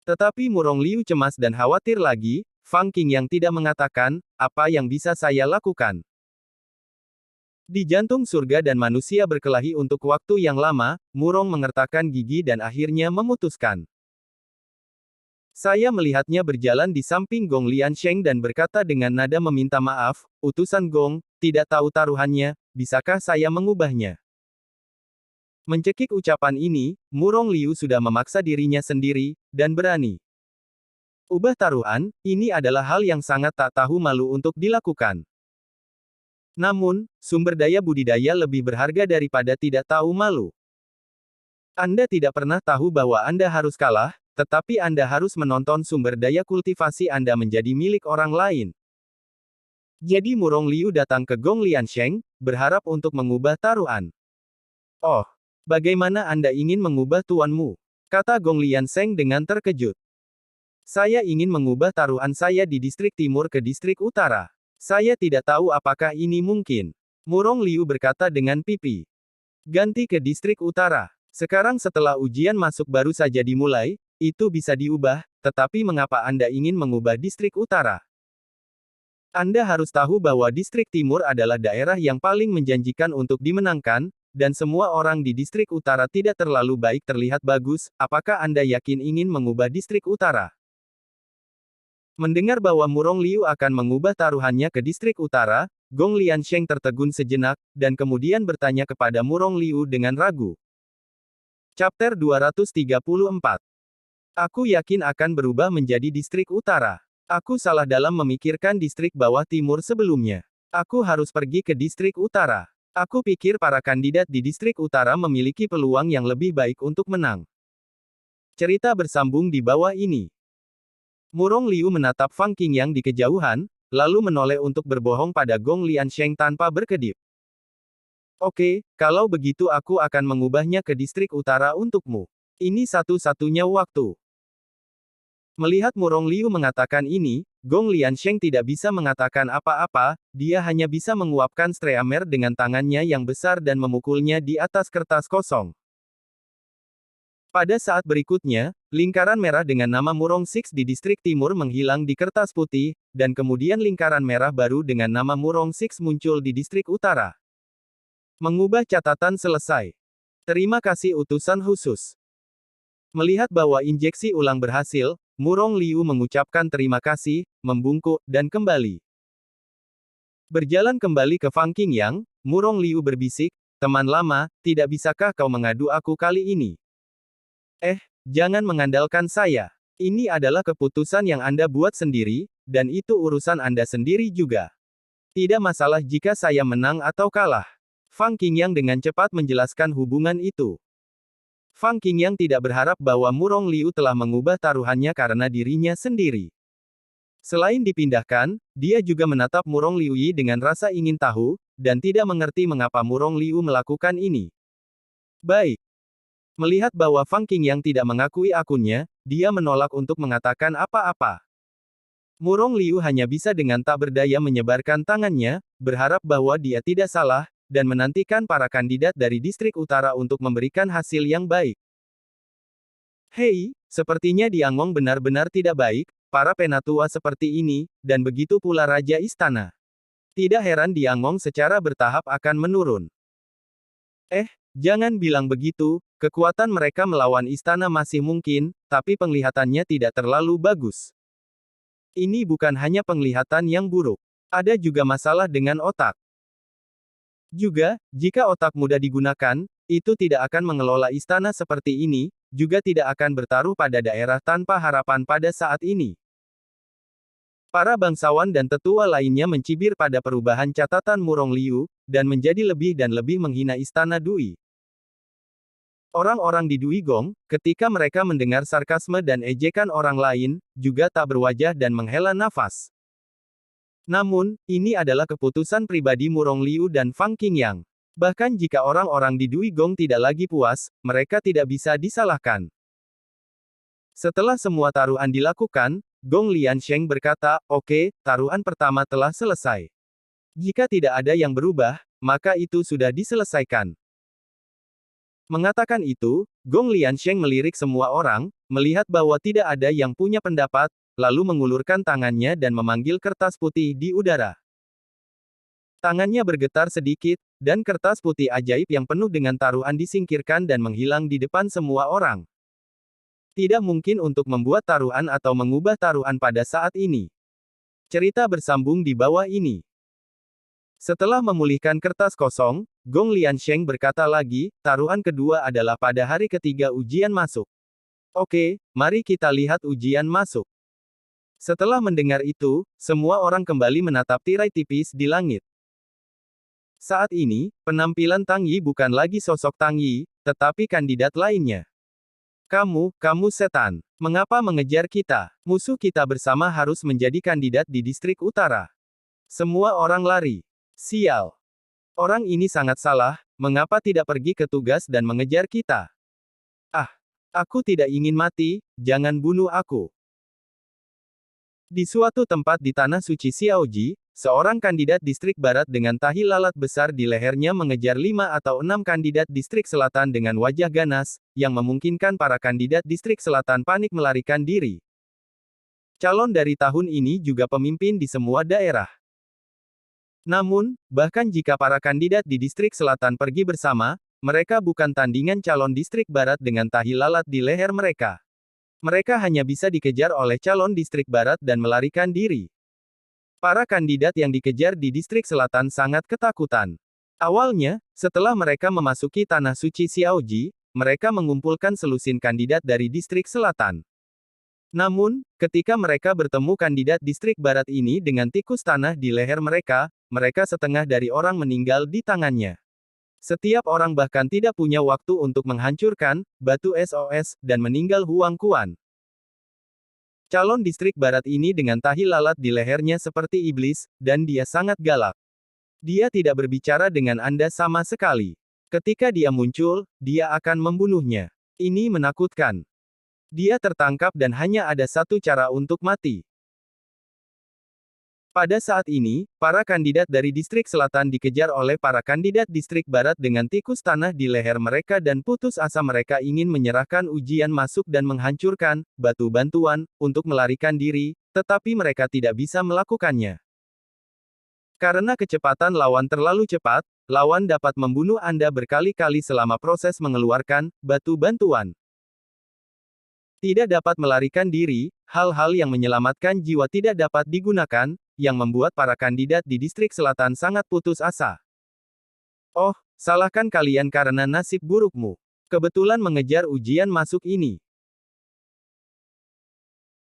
Tetapi Murong Liu cemas dan khawatir lagi, Fang Qingyang tidak mengatakan, apa yang bisa saya lakukan. Di jantung surga dan manusia berkelahi untuk waktu yang lama, Murong mengertakkan gigi dan akhirnya memutuskan. Saya melihatnya berjalan di samping Gong Liansheng dan berkata dengan nada meminta maaf, utusan Gong, tidak tahu taruhannya, bisakah saya mengubahnya? Mencekik ucapan ini, Murong Liu sudah memaksa dirinya sendiri, dan berani. Ubah taruhan, ini adalah hal yang sangat tak tahu malu untuk dilakukan. Namun, sumber daya budidaya lebih berharga daripada tidak tahu malu. Anda tidak pernah tahu bahwa Anda harus kalah, tetapi Anda harus menonton sumber daya kultivasi Anda menjadi milik orang lain. Jadi Murong Liu datang ke Gong Liansheng, berharap untuk mengubah taruhan. Oh, bagaimana Anda ingin mengubah tuanmu? Kata Gong Liansheng dengan terkejut. Saya ingin mengubah taruhan saya di distrik timur ke distrik utara. Saya tidak tahu apakah ini mungkin. Murong Liu berkata dengan pipi. Ganti ke distrik utara. Sekarang setelah ujian masuk baru saja dimulai, itu bisa diubah, tetapi mengapa Anda ingin mengubah distrik utara? Anda harus tahu bahwa distrik timur adalah daerah yang paling menjanjikan untuk dimenangkan, dan semua orang di distrik utara tidak terlalu baik terlihat bagus, apakah Anda yakin ingin mengubah distrik utara? Mendengar bahwa Murong Liu akan mengubah taruhannya ke distrik utara, Gong Liansheng tertegun sejenak, dan kemudian bertanya kepada Murong Liu dengan ragu. Chapter 234. Aku yakin akan berubah menjadi distrik utara. Aku salah dalam memikirkan distrik bawah timur sebelumnya. Aku harus pergi ke distrik utara. Aku pikir para kandidat di distrik utara memiliki peluang yang lebih baik untuk menang. Cerita bersambung di bawah ini. Murong Liu menatap Fang Qingyang di kejauhan, lalu menoleh untuk berbohong pada Gong Liansheng tanpa berkedip. Oke, kalau begitu aku akan mengubahnya ke distrik utara untukmu. Ini satu-satunya waktu. Melihat Murong Liu mengatakan ini, Gong Liansheng tidak bisa mengatakan apa-apa, dia hanya bisa menguapkan streamer dengan tangannya yang besar dan memukulnya di atas kertas kosong. Pada saat berikutnya, lingkaran merah dengan nama Murong Six di distrik timur menghilang di kertas putih, dan kemudian lingkaran merah baru dengan nama Murong Six muncul di distrik utara. Mengubah catatan selesai. Terima kasih utusan khusus. Melihat bahwa injeksi ulang berhasil, Murong Liu mengucapkan terima kasih, membungkuk, dan kembali. Berjalan kembali ke Fang Qingyang, Murong Liu berbisik, teman lama, tidak bisakah kau mengadu aku kali ini? Jangan mengandalkan saya. Ini adalah keputusan yang Anda buat sendiri, dan itu urusan Anda sendiri juga. Tidak masalah jika saya menang atau kalah. Fang Qingyang dengan cepat menjelaskan hubungan itu. Fang Qingyang tidak berharap bahwa Murong Liu telah mengubah taruhannya karena dirinya sendiri. Selain dipindahkan, dia juga menatap Murong Liu Yi dengan rasa ingin tahu, dan tidak mengerti mengapa Murong Liu melakukan ini. Baik. Melihat bahwa Fang Qingyang tidak mengakui akunnya, dia menolak untuk mengatakan apa-apa. Murong Liu hanya bisa dengan tak berdaya menyebarkan tangannya, berharap bahwa dia tidak salah, dan menantikan para kandidat dari distrik utara untuk memberikan hasil yang baik. Hei, sepertinya Diangong benar-benar tidak baik, para penatua seperti ini, dan begitu pula Raja Istana. Tidak heran Diangong secara bertahap akan menurun. Jangan bilang begitu, kekuatan mereka melawan istana masih mungkin, tapi penglihatannya tidak terlalu bagus. Ini bukan hanya penglihatan yang buruk. Ada juga masalah dengan otak. Juga, jika otak mudah digunakan, itu tidak akan mengelola istana seperti ini, juga tidak akan bertaruh pada daerah tanpa harapan pada saat ini. Para bangsawan dan tetua lainnya mencibir pada perubahan catatan Murong Liu, dan menjadi lebih dan lebih menghina istana Dui. Orang-orang di Dui Gong, ketika mereka mendengar sarkasme dan ejekan orang lain, juga tak berwajah dan menghela nafas. Namun, ini adalah keputusan pribadi Murong Liu dan Fang Qingyang. Bahkan jika orang-orang di Dui Gong tidak lagi puas, mereka tidak bisa disalahkan. Setelah semua taruhan dilakukan, Gong Liansheng berkata, "Oke, taruhan pertama telah selesai. Jika tidak ada yang berubah, maka itu sudah diselesaikan." Mengatakan itu, Gong Liansheng melirik semua orang, melihat bahwa tidak ada yang punya pendapat, lalu mengulurkan tangannya dan memanggil kertas putih di udara. Tangannya bergetar sedikit, dan kertas putih ajaib yang penuh dengan taruhan disingkirkan dan menghilang di depan semua orang. Tidak mungkin untuk membuat taruhan atau mengubah taruhan pada saat ini. Cerita bersambung di bawah ini. Setelah memulihkan kertas kosong, Gong Liansheng berkata lagi, taruhan kedua adalah pada hari ketiga ujian masuk. Oke, mari kita lihat ujian masuk. Setelah mendengar itu, semua orang kembali menatap tirai tipis di langit. Saat ini, penampilan Tang Yi bukan lagi sosok Tang Yi, tetapi kandidat lainnya. Kamu setan. Mengapa mengejar kita? Musuh kita bersama harus menjadi kandidat di distrik utara. Semua orang lari. Sial. Orang ini sangat salah, mengapa tidak pergi ke tugas dan mengejar kita? Ah, aku tidak ingin mati, jangan bunuh aku. Di suatu tempat di tanah suci Xiaoji, seorang kandidat distrik barat dengan tahi lalat besar di lehernya mengejar 5 atau 6 kandidat distrik selatan dengan wajah ganas, yang memungkinkan para kandidat distrik selatan panik melarikan diri. Calon dari tahun ini juga pemimpin di semua daerah. Namun, bahkan jika para kandidat di distrik selatan pergi bersama, mereka bukan tandingan calon distrik barat dengan tahi lalat di leher mereka. Mereka hanya bisa dikejar oleh calon distrik barat dan melarikan diri. Para kandidat yang dikejar di distrik selatan sangat ketakutan. Awalnya, setelah mereka memasuki tanah suci Xiaoji, mereka mengumpulkan selusin kandidat dari distrik selatan. Namun, ketika mereka bertemu kandidat distrik barat ini dengan tikus tanah di leher mereka, mereka setengah dari orang meninggal di tangannya. Setiap orang bahkan tidak punya waktu untuk menghancurkan batu SOS dan meninggal Huang Kuan. Calon distrik barat ini dengan tahi lalat di lehernya seperti iblis, dan dia sangat galak. Dia tidak berbicara dengan Anda sama sekali. Ketika dia muncul, dia akan membunuhnya. Ini menakutkan. Dia tertangkap dan hanya ada satu cara untuk mati. Pada saat ini, para kandidat dari distrik selatan dikejar oleh para kandidat distrik barat dengan tikus tanah di leher mereka dan putus asa mereka ingin menyerahkan ujian masuk dan menghancurkan batu bantuan untuk melarikan diri, tetapi mereka tidak bisa melakukannya. Karena kecepatan lawan terlalu cepat, lawan dapat membunuh Anda berkali-kali selama proses mengeluarkan batu bantuan. Tidak dapat melarikan diri, hal-hal yang menyelamatkan jiwa tidak dapat digunakan, yang membuat para kandidat di distrik selatan sangat putus asa. Oh, salahkan kalian karena nasib burukmu. Kebetulan mengejar ujian masuk ini.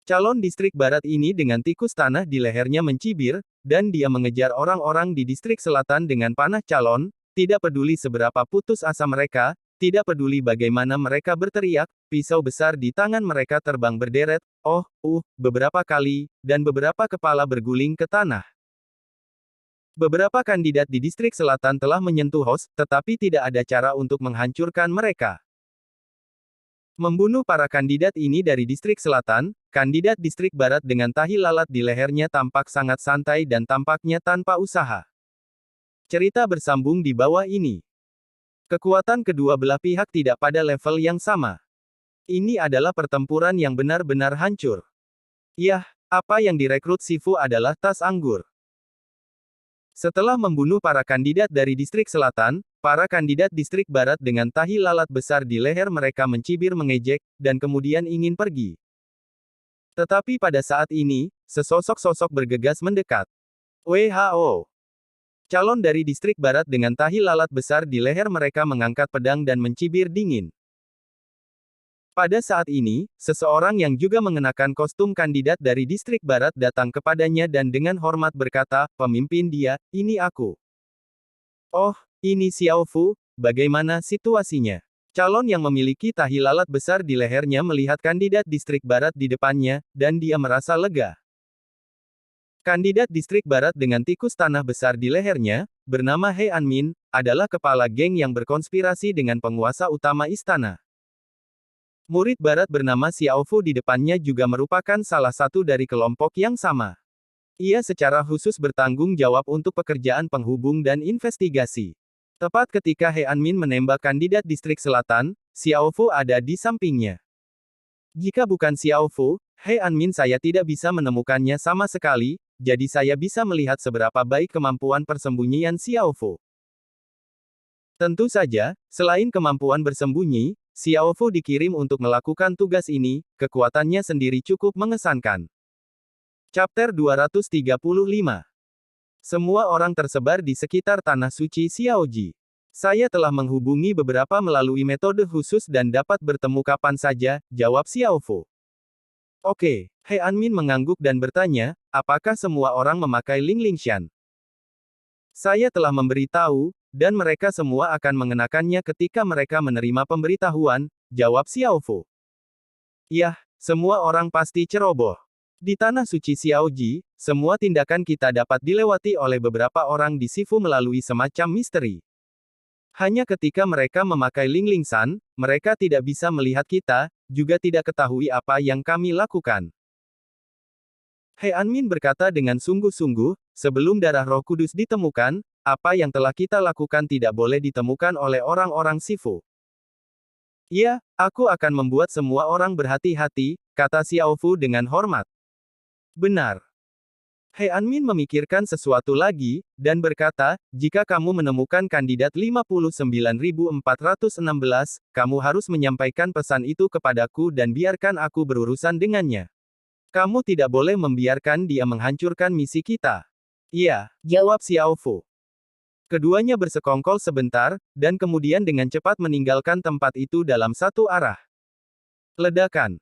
Calon distrik barat ini dengan tikus tanah di lehernya mencibir, dan dia mengejar orang-orang di distrik selatan dengan panah calon, tidak peduli seberapa putus asa mereka, tidak peduli bagaimana mereka berteriak, pisau besar di tangan mereka terbang berderet, beberapa kali, dan beberapa kepala berguling ke tanah. Beberapa kandidat di distrik selatan telah menyentuh host, tetapi tidak ada cara untuk menghancurkan mereka. Membunuh para kandidat ini dari distrik selatan, kandidat distrik barat dengan tahi lalat di lehernya tampak sangat santai dan tampaknya tanpa usaha. Cerita bersambung di bawah ini. Kekuatan kedua belah pihak tidak pada level yang sama. Ini adalah pertempuran yang benar-benar hancur. Yah, apa yang direkrut Sifu adalah tas anggur. Setelah membunuh para kandidat dari distrik selatan, para kandidat distrik barat dengan tahi lalat besar di leher mereka mencibir mengejek, dan kemudian ingin pergi. Tetapi pada saat ini, sesosok sosok bergegas mendekat. WHO. Calon dari distrik barat dengan tahi lalat besar di leher mereka mengangkat pedang dan mencibir dingin. Pada saat ini, seseorang yang juga mengenakan kostum kandidat dari distrik barat datang kepadanya dan dengan hormat berkata, "Pemimpin dia, ini aku." "Oh, ini Xiao Fu, bagaimana situasinya?" Calon yang memiliki tahi lalat besar di lehernya melihat kandidat distrik barat di depannya, dan dia merasa lega. Kandidat distrik barat dengan tikus tanah besar di lehernya, bernama He Anmin, adalah kepala geng yang berkonspirasi dengan penguasa utama istana. Murid barat bernama Xiaofu di depannya juga merupakan salah satu dari kelompok yang sama. Ia secara khusus bertanggung jawab untuk pekerjaan penghubung dan investigasi. Tepat ketika He Anmin menembak kandidat distrik selatan, Xiaofu ada di sampingnya. Jika bukan Xiaofu, He Anmin saya tidak bisa menemukannya sama sekali, jadi saya bisa melihat seberapa baik kemampuan persembunyian Xiaofu. Tentu saja, selain kemampuan bersembunyi, Xiaofu dikirim untuk melakukan tugas ini, kekuatannya sendiri cukup mengesankan. Chapter 235. Semua orang tersebar di sekitar tanah suci Xiaoji. Saya telah menghubungi beberapa melalui metode khusus dan dapat bertemu kapan saja, jawab Xiaofu. Oke, He Anmin mengangguk dan bertanya, apakah semua orang memakai Ling Lingshan? Saya telah memberitahu, dan mereka semua akan mengenakannya ketika mereka menerima pemberitahuan, jawab Xiaofu. Yah, semua orang pasti ceroboh. Di tanah suci Xiaoji, semua tindakan kita dapat dilewati oleh beberapa orang di Sifu melalui semacam misteri. Hanya ketika mereka memakai Ling Lingshan, mereka tidak bisa melihat kita, juga tidak ketahui apa yang kami lakukan. He Anmin berkata dengan sungguh-sungguh, sebelum darah Roh Kudus ditemukan, apa yang telah kita lakukan tidak boleh ditemukan oleh orang-orang Sifu. Iya, aku akan membuat semua orang berhati-hati, kata Xiaofu dengan hormat. Benar. He Anmin memikirkan sesuatu lagi, dan berkata, jika kamu menemukan kandidat 59416, kamu harus menyampaikan pesan itu kepadaku dan biarkan aku berurusan dengannya. Kamu tidak boleh membiarkan dia menghancurkan misi kita. Iya, jawab Xiaofu. Keduanya bersekongkol sebentar, dan kemudian dengan cepat meninggalkan tempat itu dalam satu arah. Ledakan.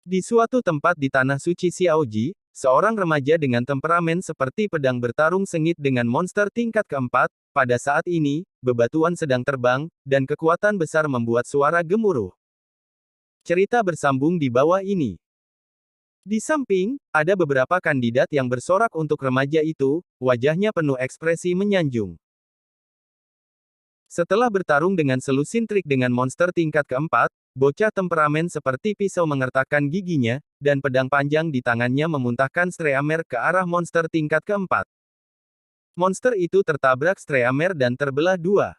Di suatu tempat di tanah suci Xiaoji, seorang remaja dengan temperamen seperti pedang bertarung sengit dengan monster tingkat keempat. Pada saat ini, bebatuan sedang terbang, dan kekuatan besar membuat suara gemuruh. Cerita bersambung di bawah ini. Di samping, ada beberapa kandidat yang bersorak untuk remaja itu, wajahnya penuh ekspresi menyanjung. Setelah bertarung dengan selusin trik dengan monster tingkat keempat, bocah temperamen seperti pisau mengertakkan giginya, dan pedang panjang di tangannya memuntahkan Streamer ke arah monster tingkat keempat. Monster itu tertabrak Streamer dan terbelah dua.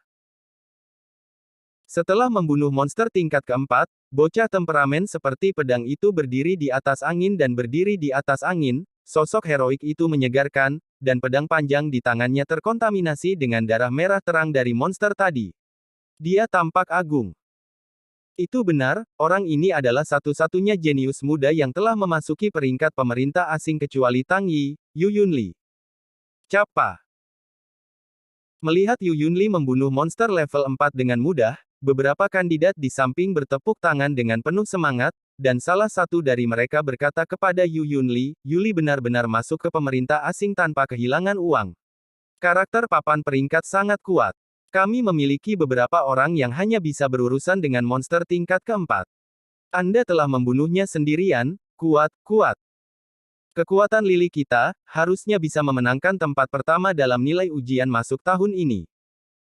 Setelah membunuh monster tingkat keempat, bocah temperamen seperti pedang itu berdiri di atas angin dan berdiri di atas angin, sosok heroik itu menyegarkan, dan pedang panjang di tangannya terkontaminasi dengan darah merah terang dari monster tadi. Dia tampak agung. Itu benar, orang ini adalah satu-satunya jenius muda yang telah memasuki peringkat pemerintah asing kecuali Tang Yi, Yu Yunli. Capa. Melihat Yu Yunli membunuh monster level 4 dengan mudah, beberapa kandidat di samping bertepuk tangan dengan penuh semangat, dan salah satu dari mereka berkata kepada Yu Yunli, Yuli benar-benar masuk ke pemerintah asing tanpa kehilangan uang. Karakter papan peringkat sangat kuat. Kami memiliki beberapa orang yang hanya bisa berurusan dengan monster tingkat keempat. Anda telah membunuhnya sendirian, kuat. Kekuatan lili kita, harusnya bisa memenangkan tempat pertama dalam nilai ujian masuk tahun ini.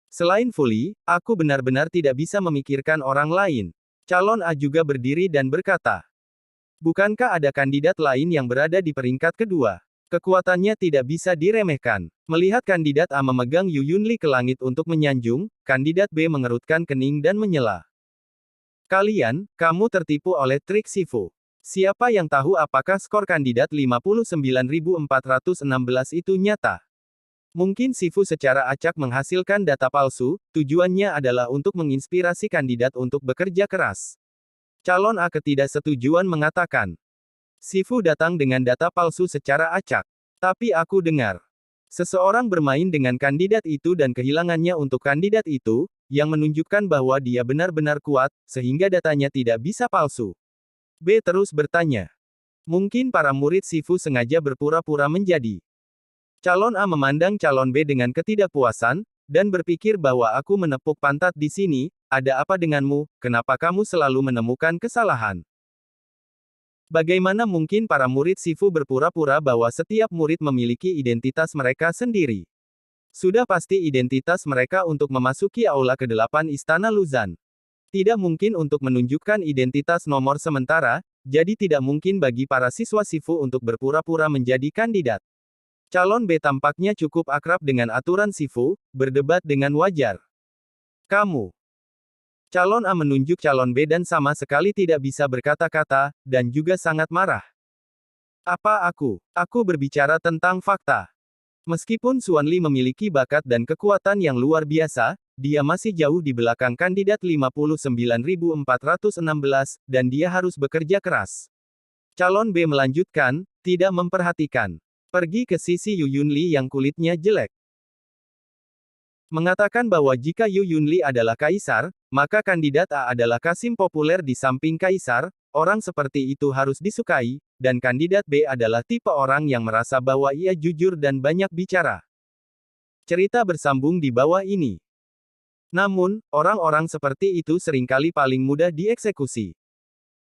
Selain Fully, aku benar-benar tidak bisa memikirkan orang lain. Calon A juga berdiri dan berkata, bukankah ada kandidat lain yang berada di peringkat kedua? Kekuatannya tidak bisa diremehkan. Melihat kandidat A memegang Yu Yunli ke langit untuk menyanjung, kandidat B mengerutkan kening dan menyela. Kamu tertipu oleh trik Sifu. Siapa yang tahu apakah skor kandidat 59416 itu nyata? Mungkin Sifu secara acak menghasilkan data palsu, tujuannya adalah untuk menginspirasi kandidat untuk bekerja keras. Calon A ketidaksetujuan mengatakan, Sifu datang dengan data palsu secara acak. Tapi aku dengar, seseorang bermain dengan kandidat itu dan kehilangannya untuk kandidat itu, yang menunjukkan bahwa dia benar-benar kuat, sehingga datanya tidak bisa palsu. B terus bertanya. Mungkin para murid Sifu sengaja berpura-pura menjadi. Calon A memandang calon B dengan ketidakpuasan, dan berpikir bahwa aku menepuk pantat di sini, ada apa denganmu, kenapa kamu selalu menemukan kesalahan? Bagaimana mungkin para murid Sifu berpura-pura bahwa setiap murid memiliki identitas mereka sendiri? Sudah pasti identitas mereka untuk memasuki aula ke-8 Istana Luzan. Tidak mungkin untuk menunjukkan identitas nomor sementara, jadi tidak mungkin bagi para siswa Sifu untuk berpura-pura menjadi kandidat. Calon B tampaknya cukup akrab dengan aturan Sifu, berdebat dengan wajar. Kamu. Calon A menunjuk calon B dan sama sekali tidak bisa berkata-kata, dan juga sangat marah. Apa aku? Aku berbicara tentang fakta. Meskipun Xuan Li memiliki bakat dan kekuatan yang luar biasa, dia masih jauh di belakang kandidat 59.416, dan dia harus bekerja keras. Calon B melanjutkan, tidak memperhatikan. Pergi ke sisi Yu Yunli yang kulitnya jelek. Mengatakan bahwa jika Yu Yunli adalah kaisar, maka kandidat A adalah Kasim populer di samping kaisar, orang seperti itu harus disukai, dan kandidat B adalah tipe orang yang merasa bahwa ia jujur dan banyak bicara. Cerita bersambung di bawah ini. Namun, orang-orang seperti itu seringkali paling mudah dieksekusi.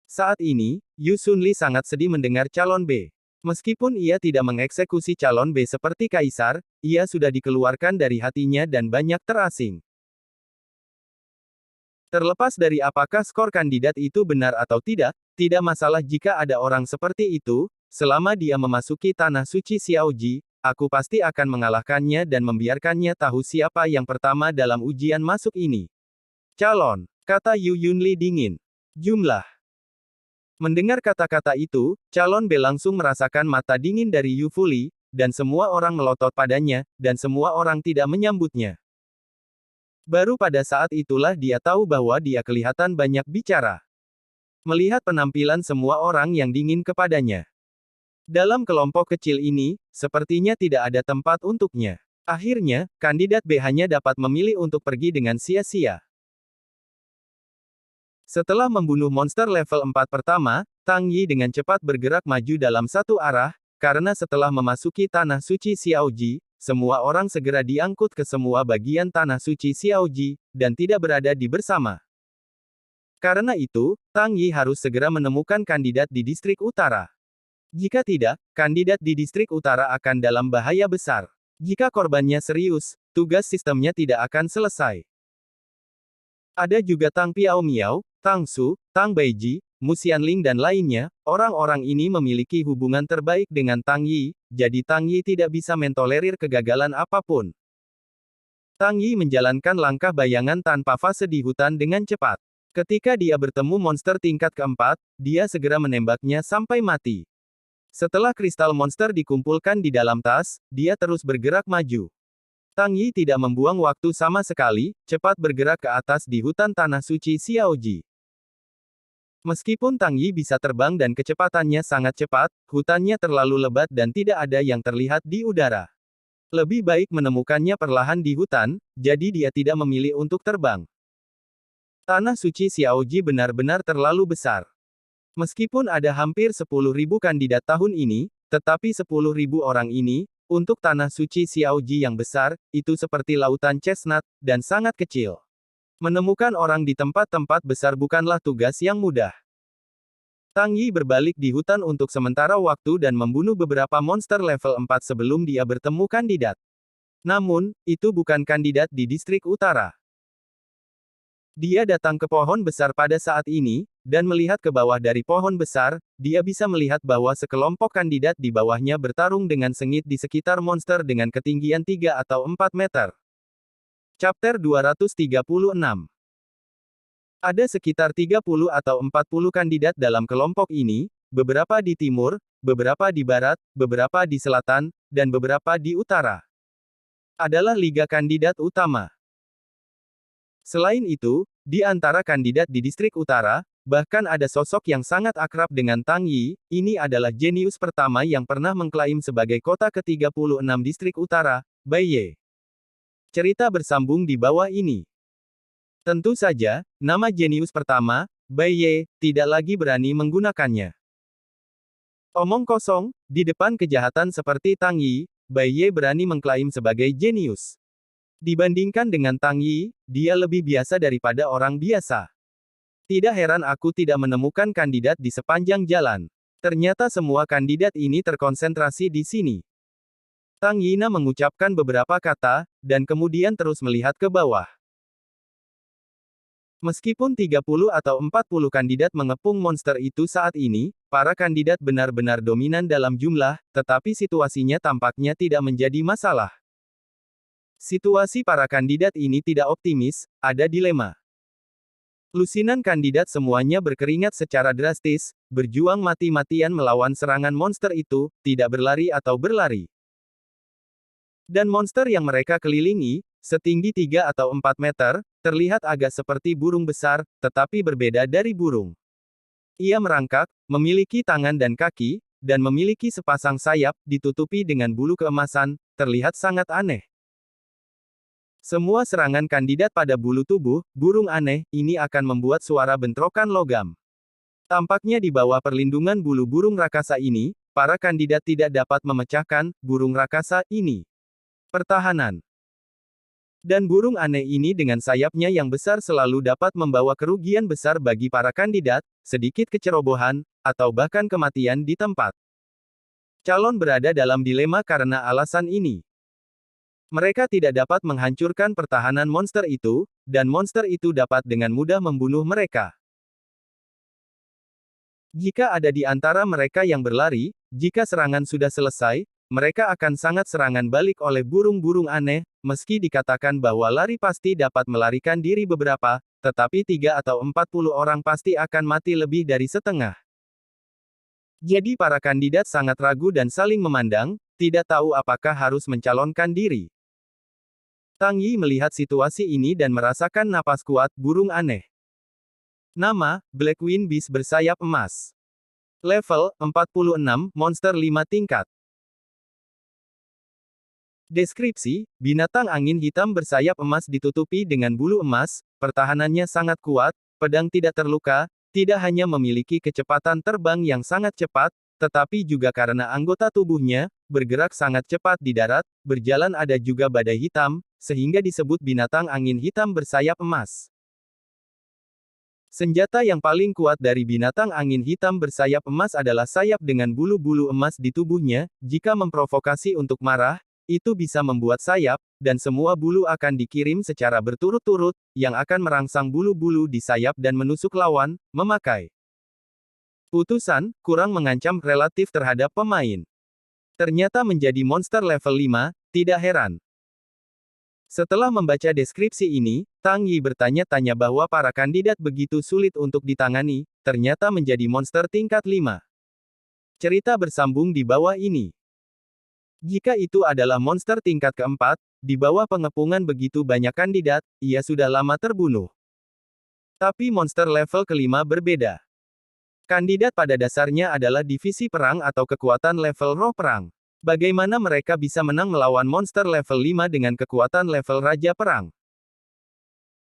Saat ini, Yu Sunli sangat sedih mendengar calon B. Meskipun ia tidak mengeksekusi calon B seperti kaisar, ia sudah dikeluarkan dari hatinya dan banyak terasing. Terlepas dari apakah skor kandidat itu benar atau tidak masalah jika ada orang seperti itu, selama dia memasuki tanah suci Xiaoji, aku pasti akan mengalahkannya dan membiarkannya tahu siapa yang pertama dalam ujian masuk ini. Calon, kata Yu Yunli dingin. Jumlah. Mendengar kata-kata itu, calon B langsung merasakan mata dingin dari Yu Fuli, dan semua orang melotot padanya, dan semua orang tidak menyambutnya. Baru pada saat itulah dia tahu bahwa dia kelihatan banyak bicara. Melihat penampilan semua orang yang dingin kepadanya. Dalam kelompok kecil ini, sepertinya tidak ada tempat untuknya. Akhirnya, kandidat B hanya dapat memilih untuk pergi dengan sia-sia. Setelah membunuh monster level 4 pertama, Tang Yi dengan cepat bergerak maju dalam satu arah, karena setelah memasuki tanah suci Xiaoji, semua orang segera diangkut ke semua bagian tanah suci Xiaoji, dan tidak berada di bersama. Karena itu, Tang Yi harus segera menemukan kandidat di distrik utara. Jika tidak, kandidat di distrik utara akan dalam bahaya besar. Jika korbannya serius, tugas sistemnya tidak akan selesai. Ada juga Tang Piao Miao, Tang Su, Tang Baiji, Mu Xianling dan lainnya, orang-orang ini memiliki hubungan terbaik dengan Tang Yi, jadi Tang Yi tidak bisa mentolerir kegagalan apapun. Tang Yi menjalankan langkah bayangan tanpa fase di hutan dengan cepat. Ketika dia bertemu monster tingkat keempat, dia segera menembaknya sampai mati. Setelah kristal monster dikumpulkan di dalam tas, dia terus bergerak maju. Tang Yi tidak membuang waktu sama sekali, cepat bergerak ke atas di hutan tanah suci Xiaoji. Meskipun Tang Yi bisa terbang dan kecepatannya sangat cepat, hutannya terlalu lebat dan tidak ada yang terlihat di udara. Lebih baik menemukannya perlahan di hutan, jadi dia tidak memilih untuk terbang. Tanah suci Xiaoji benar-benar terlalu besar. Meskipun ada hampir 10.000 kandidat tahun ini, tetapi 10.000 orang ini, untuk tanah suci Xiaoji yang besar, itu seperti lautan chestnut, dan sangat kecil. Menemukan orang di tempat-tempat besar bukanlah tugas yang mudah. Tang Yi berbalik di hutan untuk sementara waktu dan membunuh beberapa monster level 4 sebelum dia bertemu kandidat. Namun, itu bukan kandidat di distrik utara. Dia datang ke pohon besar pada saat ini, dan melihat ke bawah dari pohon besar, dia bisa melihat bahwa sekelompok kandidat di bawahnya bertarung dengan sengit di sekitar monster dengan ketinggian 3 atau 4 meter. Chapter 236. Ada sekitar 30 atau 40 kandidat dalam kelompok ini, beberapa di timur, beberapa di barat, beberapa di selatan, dan beberapa di utara. Adalah liga kandidat utama. Selain itu, di antara kandidat di distrik utara, bahkan ada sosok yang sangat akrab dengan Tang Yi, ini adalah jenius pertama yang pernah mengklaim sebagai kota ke-36 distrik utara, Bai Ye. Cerita bersambung di bawah ini. Tentu saja, nama jenius pertama, Bai Ye, tidak lagi berani menggunakannya. Omong kosong, di depan kejahatan seperti Tang Yi, Bai Ye berani mengklaim sebagai jenius. Dibandingkan dengan Tang Yi, dia lebih biasa daripada orang biasa. Tidak heran aku tidak menemukan kandidat di sepanjang jalan. Ternyata semua kandidat ini terkonsentrasi di sini. Tang Yina mengucapkan beberapa kata, dan kemudian terus melihat ke bawah. Meskipun 30 atau 40 kandidat mengepung monster itu saat ini, para kandidat benar-benar dominan dalam jumlah, tetapi situasinya tampaknya tidak menjadi masalah. Situasi para kandidat ini tidak optimis, ada dilema. Lusinan kandidat semuanya berkeringat secara drastis, berjuang mati-matian melawan serangan monster itu, tidak berlari atau berlari. Dan monster yang mereka kelilingi, setinggi 3 atau 4 meter, terlihat agak seperti burung besar, tetapi berbeda dari burung. Ia merangkak, memiliki tangan dan kaki, dan memiliki sepasang sayap, ditutupi dengan bulu keemasan, terlihat sangat aneh. Semua serangan kandidat pada bulu tubuh, burung aneh, ini akan membuat suara bentrokan logam. Tampaknya di bawah perlindungan bulu burung raksasa ini, para kandidat tidak dapat memecahkan burung raksasa ini. Pertahanan. Dan burung aneh ini dengan sayapnya yang besar selalu dapat membawa kerugian besar bagi para kandidat, sedikit kecerobohan, atau bahkan kematian di tempat. Calon berada dalam dilema karena alasan ini. Mereka tidak dapat menghancurkan pertahanan monster itu, dan monster itu dapat dengan mudah membunuh mereka. Jika ada di antara mereka yang berlari, jika serangan sudah selesai, mereka akan sangat serangan balik oleh burung-burung aneh, meski dikatakan bahwa lari pasti dapat melarikan diri beberapa, tetapi 3 atau 40 orang pasti akan mati lebih dari setengah. Jadi para kandidat sangat ragu dan saling memandang, tidak tahu apakah harus mencalonkan diri. Tang Yi melihat situasi ini dan merasakan napas kuat, burung aneh. Nama, Black Wind Beast bersayap emas. Level, 46, monster 5 tingkat. Deskripsi, binatang angin hitam bersayap emas ditutupi dengan bulu emas, pertahanannya sangat kuat, pedang tidak terluka, tidak hanya memiliki kecepatan terbang yang sangat cepat, tetapi juga karena anggota tubuhnya, bergerak sangat cepat di darat, berjalan ada juga badai hitam, sehingga disebut binatang angin hitam bersayap emas. Senjata yang paling kuat dari binatang angin hitam bersayap emas adalah sayap dengan bulu-bulu emas di tubuhnya, jika memprovokasi untuk marah, itu bisa membuat sayap, dan semua bulu akan dikirim secara berturut-turut, yang akan merangsang bulu-bulu di sayap dan menusuk lawan, memakai. Putusan, kurang mengancam relatif terhadap pemain. Ternyata menjadi monster level 5, tidak heran. Setelah membaca deskripsi ini, Tang Yi bertanya-tanya bahwa para kandidat begitu sulit untuk ditangani, ternyata menjadi monster tingkat 5. Cerita bersambung di bawah ini. Jika itu adalah monster tingkat keempat, di bawah pengepungan begitu banyak kandidat, ia sudah lama terbunuh. Tapi monster level kelima berbeda. Kandidat pada dasarnya adalah divisi perang atau kekuatan level roh perang. Bagaimana mereka bisa menang melawan monster level 5 dengan kekuatan level raja perang?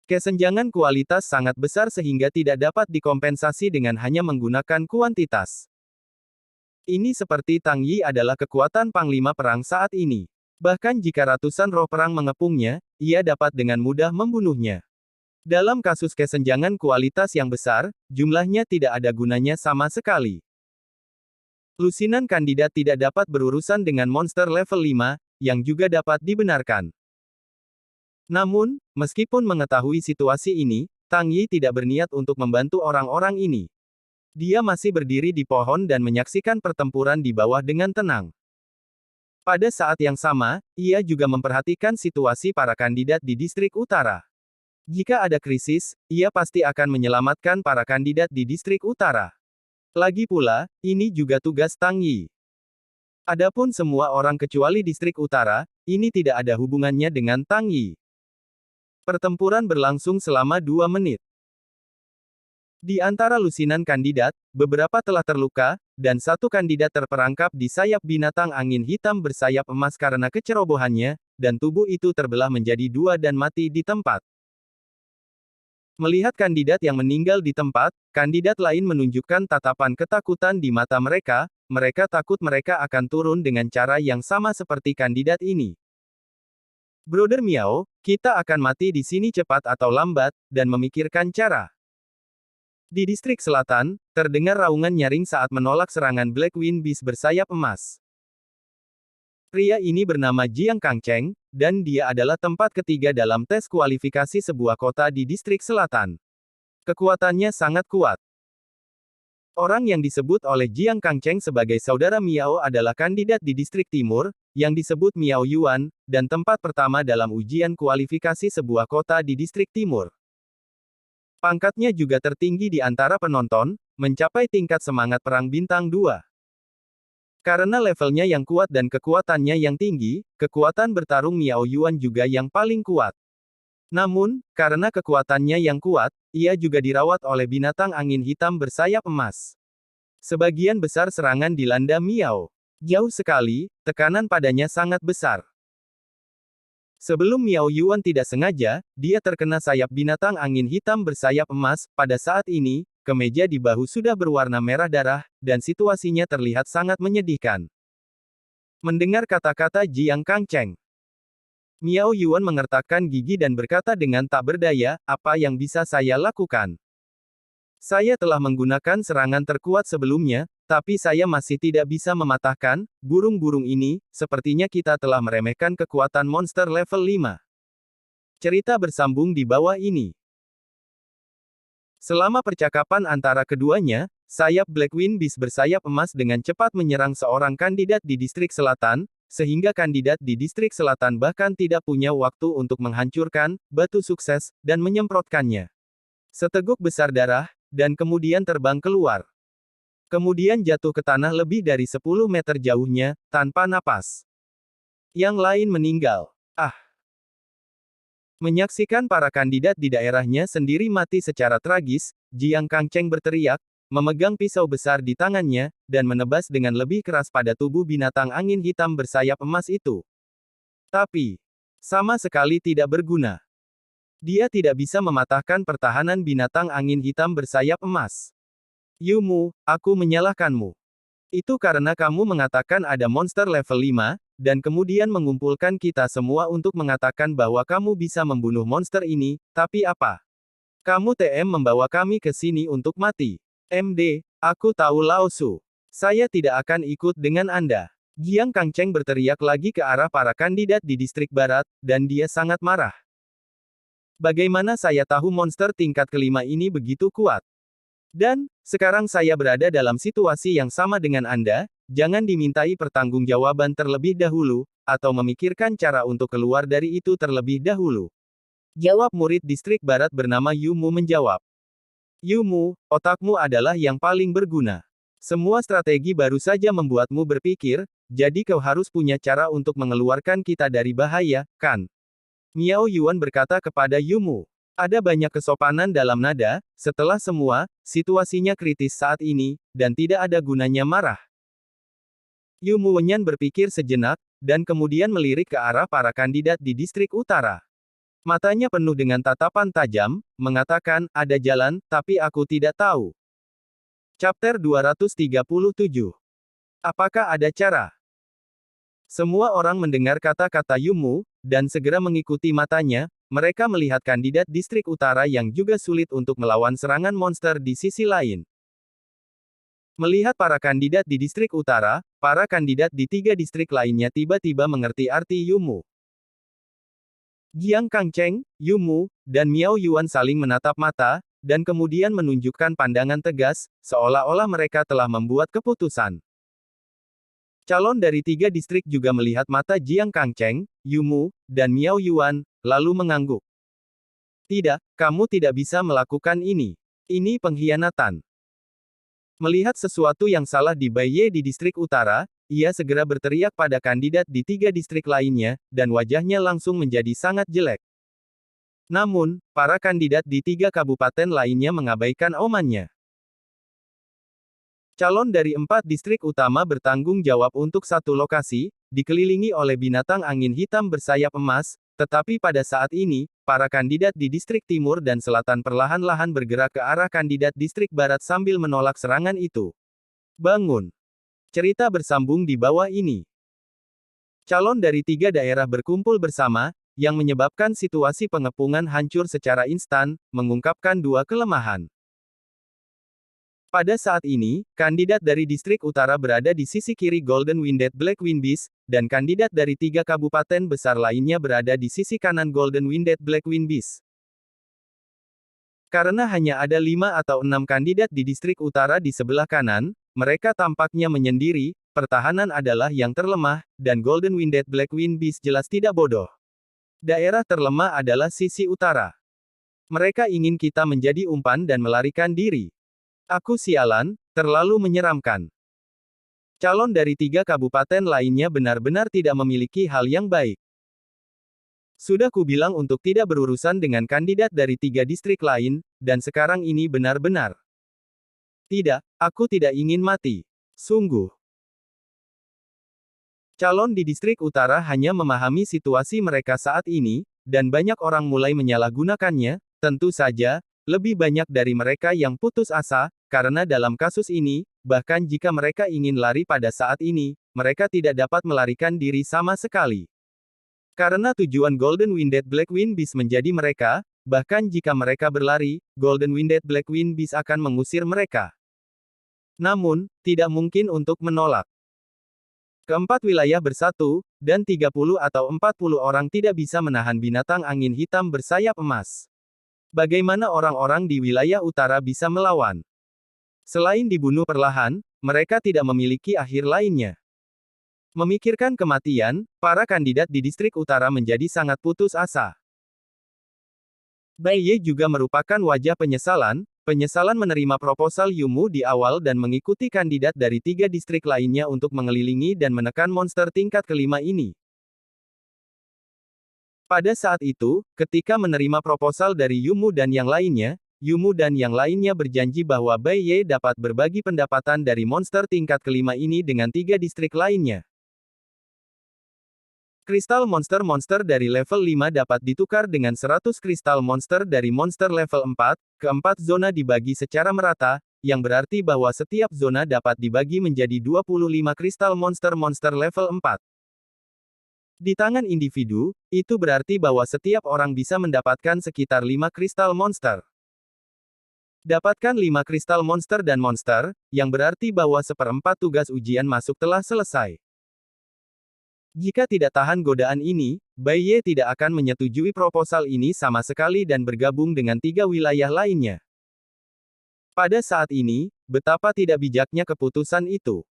Kesenjangan kualitas sangat besar sehingga tidak dapat dikompensasi dengan hanya menggunakan kuantitas. Ini seperti Tang Yi adalah kekuatan panglima perang saat ini. Bahkan jika ratusan roh perang mengepungnya, ia dapat dengan mudah membunuhnya. Dalam kasus kesenjangan kualitas yang besar, jumlahnya tidak ada gunanya sama sekali. Lusinan kandidat tidak dapat berurusan dengan monster level 5, yang juga dapat dibenarkan. Namun, meskipun mengetahui situasi ini, Tang Yi tidak berniat untuk membantu orang-orang ini. Dia masih berdiri di pohon dan menyaksikan pertempuran di bawah dengan tenang. Pada saat yang sama, ia juga memperhatikan situasi para kandidat di distrik utara. Jika ada krisis, ia pasti akan menyelamatkan para kandidat di distrik utara. Lagi pula, ini juga tugas Tang Yi. Adapun semua orang kecuali distrik utara, ini tidak ada hubungannya dengan Tang Yi. Pertempuran berlangsung selama 2 menit. Di antara lusinan kandidat, beberapa telah terluka, dan satu kandidat terperangkap di sayap binatang angin hitam bersayap emas karena kecerobohannya, dan tubuh itu terbelah menjadi 2 dan mati di tempat. Melihat kandidat yang meninggal di tempat, kandidat lain menunjukkan tatapan ketakutan di mata mereka, mereka takut mereka akan turun dengan cara yang sama seperti kandidat ini. Brother Miao, kita akan mati di sini cepat atau lambat, dan memikirkan cara. Di distrik selatan, Terdengar raungan nyaring saat menolak serangan Black Wind Beast bersayap emas. Pria ini bernama Jiang Kangcheng, dan dia adalah tempat ketiga dalam tes kualifikasi sebuah kota di distrik selatan. Kekuatannya sangat kuat. Orang yang disebut oleh Jiang Kangcheng sebagai saudara Miao adalah kandidat di distrik timur, yang disebut Miao Yuan, dan tempat pertama dalam ujian kualifikasi sebuah kota di distrik timur. Pangkatnya juga tertinggi di antara penonton, mencapai tingkat semangat perang bintang 2. Karena levelnya yang kuat dan kekuatannya yang tinggi, kekuatan bertarung Miao Yuan juga yang paling kuat. Namun, karena kekuatannya yang kuat, ia juga dirawat oleh binatang angin hitam bersayap emas. Sebagian besar serangan dilanda Miao. Jauh sekali, tekanan padanya sangat besar. Sebelum Miao Yuan tidak sengaja, dia terkena sayap binatang angin hitam bersayap emas. Pada saat ini, kemeja di bahu sudah berwarna merah darah, dan situasinya terlihat sangat menyedihkan. Mendengar kata-kata Jiang Kangcheng, Miao Yuan mengertakkan gigi dan berkata dengan tak berdaya, apa yang bisa saya lakukan? Saya telah menggunakan serangan terkuat sebelumnya, tapi saya masih tidak bisa mematahkan burung-burung ini. Sepertinya kita telah meremehkan kekuatan monster level 5. Cerita bersambung di bawah ini. Selama percakapan antara keduanya, sayap Black Wind Beast bersayap emas dengan cepat menyerang seorang kandidat di distrik selatan, sehingga kandidat di distrik selatan bahkan tidak punya waktu untuk menghancurkan batu sukses dan menyemprotkannya. Seteguk besar darah, dan kemudian terbang keluar. Kemudian jatuh ke tanah lebih dari 10 meter jauhnya, tanpa napas. Yang lain meninggal. Menyaksikan para kandidat di daerahnya sendiri mati secara tragis, Jiang Kangcheng berteriak, memegang pisau besar di tangannya, dan menebas dengan lebih keras pada tubuh binatang angin hitam bersayap emas itu. Tapi, sama sekali tidak berguna. Dia tidak bisa mematahkan pertahanan binatang angin hitam bersayap emas. Yumu, aku menyalahkanmu. Itu karena kamu mengatakan ada monster level 5, dan kemudian mengumpulkan kita semua untuk mengatakan bahwa kamu bisa membunuh monster ini, tapi apa? Kamu TM membawa kami ke sini untuk mati. MD, aku tahu Lao Su. Saya tidak akan ikut dengan Anda. Jiang Kangcheng berteriak lagi ke arah para kandidat di distrik barat, dan dia sangat marah. Bagaimana saya tahu monster tingkat kelima ini begitu kuat? Dan, sekarang saya berada dalam situasi yang sama dengan Anda, jangan dimintai pertanggungjawaban terlebih dahulu, atau memikirkan cara untuk keluar dari itu terlebih dahulu. Jawab murid distrik barat bernama Yumu menjawab. Yumu, otakmu adalah yang paling berguna. Semua strategi baru saja membuatmu berpikir, jadi kau harus punya cara untuk mengeluarkan kita dari bahaya, kan? Miao Yuan berkata kepada Yumu. Ada banyak kesopanan dalam nada, setelah semua, situasinya kritis saat ini, dan tidak ada gunanya marah. Yumu Wenyan berpikir sejenak, dan kemudian melirik ke arah para kandidat di distrik utara. Matanya penuh dengan tatapan tajam, mengatakan, ada jalan, tapi aku tidak tahu. Chapter 237. Apakah ada cara? Semua orang mendengar kata-kata Yumu, dan segera mengikuti matanya. Mereka melihat kandidat distrik utara yang juga sulit untuk melawan serangan monster di sisi lain. Melihat para kandidat di distrik utara, para kandidat di 3 distrik lainnya tiba-tiba mengerti arti Yumu. Jiang Kangcheng, Yumu, dan Miao Yuan saling menatap mata, dan kemudian menunjukkan pandangan tegas, seolah-olah mereka telah membuat keputusan. Calon dari 3 distrik juga melihat mata Jiang Kangcheng, Yumu, dan Miao Yuan, lalu mengangguk. Tidak, kamu tidak bisa melakukan ini. Ini pengkhianatan. Melihat sesuatu yang salah di Baiye di distrik utara, ia segera berteriak pada kandidat di 3 distrik lainnya, dan wajahnya langsung menjadi sangat jelek. Namun, para kandidat di 3 kabupaten lainnya mengabaikan omannya. Calon dari 4 distrik utama bertanggung jawab untuk satu lokasi, dikelilingi oleh binatang angin hitam bersayap emas, tetapi pada saat ini, para kandidat di distrik timur dan selatan perlahan-lahan bergerak ke arah kandidat distrik barat sambil menolak serangan itu. Bangun. Cerita bersambung di bawah ini. Calon dari 3 daerah berkumpul bersama, yang menyebabkan situasi pengepungan hancur secara instan, mengungkapkan 2 kelemahan. Pada saat ini, kandidat dari distrik utara berada di sisi kiri Golden Winded Black Windbeast, dan kandidat dari 3 kabupaten besar lainnya berada di sisi kanan Golden Winded Black Windbeast. Karena hanya ada 5 atau 6 kandidat di distrik utara di sebelah kanan, mereka tampaknya menyendiri, pertahanan adalah yang terlemah, dan Golden Winded Black Windbeast jelas tidak bodoh. Daerah terlemah adalah sisi utara. Mereka ingin kita menjadi umpan dan melarikan diri. Aku sialan, terlalu menyeramkan. Calon dari 3 kabupaten lainnya benar-benar tidak memiliki hal yang baik. Sudah kubilang untuk tidak berurusan dengan kandidat dari 3 distrik lain, dan sekarang ini benar-benar. Tidak, aku tidak ingin mati. Sungguh. Calon di distrik utara hanya memahami situasi mereka saat ini, dan banyak orang mulai menyalahgunakannya, tentu saja, lebih banyak dari mereka yang putus asa, karena dalam kasus ini, bahkan jika mereka ingin lari pada saat ini, mereka tidak dapat melarikan diri sama sekali. Karena tujuan Golden Winded Black Windbeast menjadi mereka, bahkan jika mereka berlari, Golden Winded Black Windbeast akan mengusir mereka. Namun, tidak mungkin untuk menolak. Keempat wilayah bersatu, dan 30 atau 40 orang tidak bisa menahan binatang angin hitam bersayap emas. Bagaimana orang-orang di wilayah utara bisa melawan? Selain dibunuh perlahan, mereka tidak memiliki akhir lainnya. Memikirkan kematian, para kandidat di distrik utara menjadi sangat putus asa. Bai Ye juga merupakan wajah penyesalan menerima proposal Yumu di awal dan mengikuti kandidat dari 3 distrik lainnya untuk mengelilingi dan menekan monster tingkat kelima ini. Pada saat itu, ketika menerima proposal dari Yumu dan yang lainnya berjanji bahwa Bai Ye dapat berbagi pendapatan dari monster tingkat kelima ini dengan 3 distrik lainnya. Kristal monster-monster dari level 5 dapat ditukar dengan 100 kristal monster dari monster level 4, keempat zona dibagi secara merata, yang berarti bahwa setiap zona dapat dibagi menjadi 25 kristal monster-monster level 4. Di tangan individu, itu berarti bahwa setiap orang bisa mendapatkan sekitar 5 kristal monster. Dapatkan 5 kristal monster dan monster, yang berarti bahwa seperempat tugas ujian masuk telah selesai. Jika tidak tahan godaan ini, Bai Ye tidak akan menyetujui proposal ini sama sekali dan bergabung dengan 3 wilayah lainnya. Pada saat ini, betapa tidak bijaknya keputusan itu.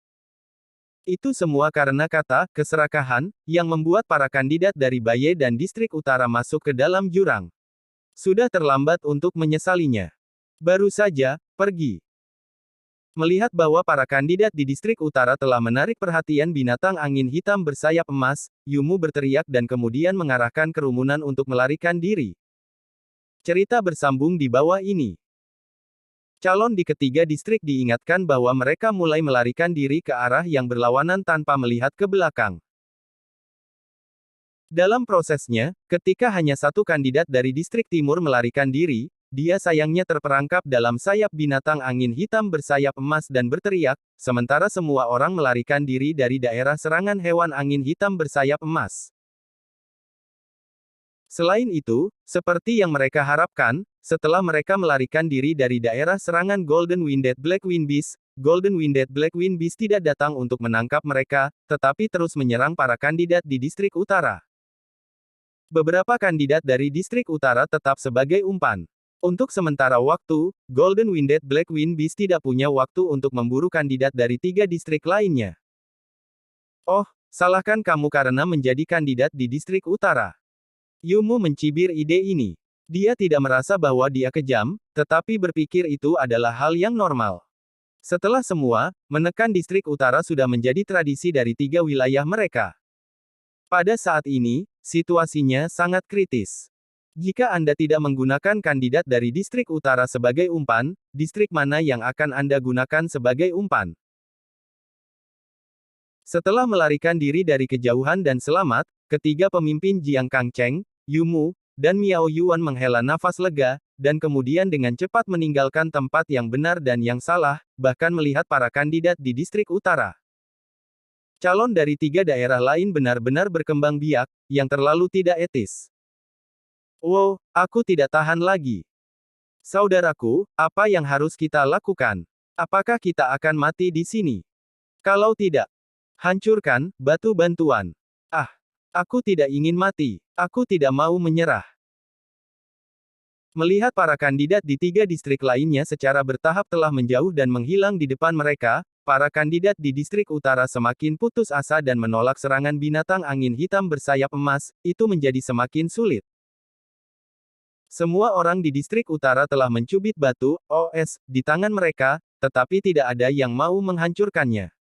Itu semua karena kata keserakahan yang membuat para kandidat dari Bai Ye dan distrik utara masuk ke dalam jurang. Sudah terlambat untuk menyesalinya. Baru saja pergi. Melihat bahwa para kandidat di distrik utara telah menarik perhatian binatang angin hitam bersayap emas, Yumu berteriak dan kemudian mengarahkan kerumunan untuk melarikan diri. Cerita bersambung di bawah ini. Calon di ketiga distrik diingatkan bahwa mereka mulai melarikan diri ke arah yang berlawanan tanpa melihat ke belakang. Dalam prosesnya, ketika hanya satu kandidat dari distrik timur melarikan diri, dia sayangnya terperangkap dalam sayap binatang angin hitam bersayap emas dan berteriak, sementara semua orang melarikan diri dari daerah serangan hewan angin hitam bersayap emas. Selain itu, seperti yang mereka harapkan, setelah mereka melarikan diri dari daerah serangan Golden Winded Black Windbeast, Golden Winded Black Windbeast tidak datang untuk menangkap mereka, tetapi terus menyerang para kandidat di distrik utara. Beberapa kandidat dari distrik utara tetap sebagai umpan. Untuk sementara waktu, Golden Winded Black Windbeast tidak punya waktu untuk memburu kandidat dari 3 distrik lainnya. Oh, salahkan kamu karena menjadi kandidat di distrik utara. Yumu mencibir ide ini. Dia tidak merasa bahwa dia kejam, tetapi berpikir itu adalah hal yang normal. Setelah semua, menekan distrik utara sudah menjadi tradisi dari 3 wilayah mereka. Pada saat ini, situasinya sangat kritis. Jika Anda tidak menggunakan kandidat dari distrik utara sebagai umpan, distrik mana yang akan Anda gunakan sebagai umpan? Setelah melarikan diri dari kejauhan dan selamat, ketiga pemimpin Jiang Kangcheng, Yumu, dan Miao Yuan menghela nafas lega, dan kemudian dengan cepat meninggalkan tempat yang benar dan yang salah, bahkan melihat para kandidat di distrik utara. Calon dari 3 daerah lain benar-benar berkembang biak, yang terlalu tidak etis. Wow, aku tidak tahan lagi. Saudaraku, apa yang harus kita lakukan? Apakah kita akan mati di sini? Kalau tidak, hancurkan batu bantuan. Ah, aku tidak ingin mati. Aku tidak mau menyerah. Melihat para kandidat di 3 distrik lainnya secara bertahap telah menjauh dan menghilang di depan mereka, para kandidat di distrik utara semakin putus asa dan menolak serangan binatang angin hitam bersayap emas, itu menjadi semakin sulit. Semua orang di distrik utara telah mencubit batu, OS, di tangan mereka, tetapi tidak ada yang mau menghancurkannya.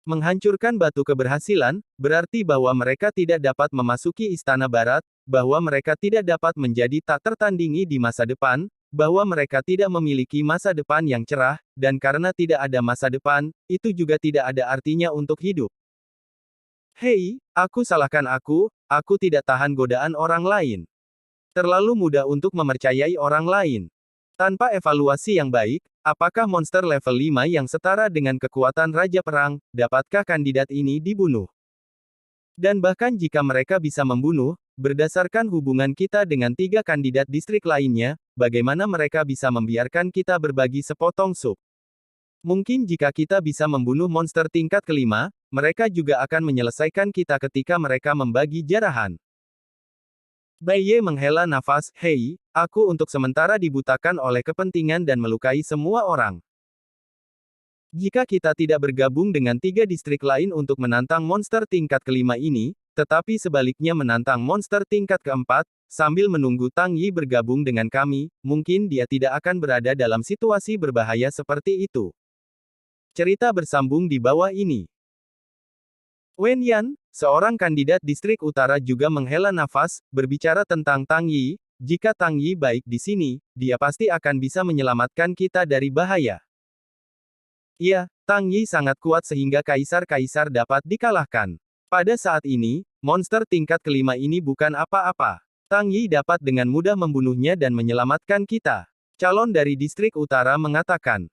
Menghancurkan batu keberhasilan, berarti bahwa mereka tidak dapat memasuki Istana Barat, bahwa mereka tidak dapat menjadi tak tertandingi di masa depan, bahwa mereka tidak memiliki masa depan yang cerah, dan karena tidak ada masa depan, itu juga tidak ada artinya untuk hidup. Hei, salahkan aku tidak tahan godaan orang lain. Terlalu mudah untuk mempercayai orang lain. Tanpa evaluasi yang baik, apakah monster level 5 yang setara dengan kekuatan Raja Perang, dapatkah kandidat ini dibunuh? Dan bahkan jika mereka bisa membunuh, berdasarkan hubungan kita dengan 3 kandidat distrik lainnya, bagaimana mereka bisa membiarkan kita berbagi sepotong sup? Mungkin jika kita bisa membunuh monster tingkat kelima, mereka juga akan menyelesaikan kita ketika mereka membagi jarahan. Bai Ye menghela nafas, hei, aku untuk sementara dibutakan oleh kepentingan dan melukai semua orang. Jika kita tidak bergabung dengan 3 distrik lain untuk menantang monster tingkat kelima ini, tetapi sebaliknya menantang monster tingkat keempat, sambil menunggu Tang Yi bergabung dengan kami, mungkin dia tidak akan berada dalam situasi berbahaya seperti itu. Cerita bersambung di bawah ini. Wen Yan, seorang kandidat distrik utara juga menghela nafas, berbicara tentang Tang Yi, jika Tang Yi baik di sini, dia pasti akan bisa menyelamatkan kita dari bahaya. Iya, Tang Yi sangat kuat sehingga kaisar-kaisar dapat dikalahkan. Pada saat ini, monster tingkat kelima ini bukan apa-apa. Tang Yi dapat dengan mudah membunuhnya dan menyelamatkan kita. Calon dari distrik utara mengatakan.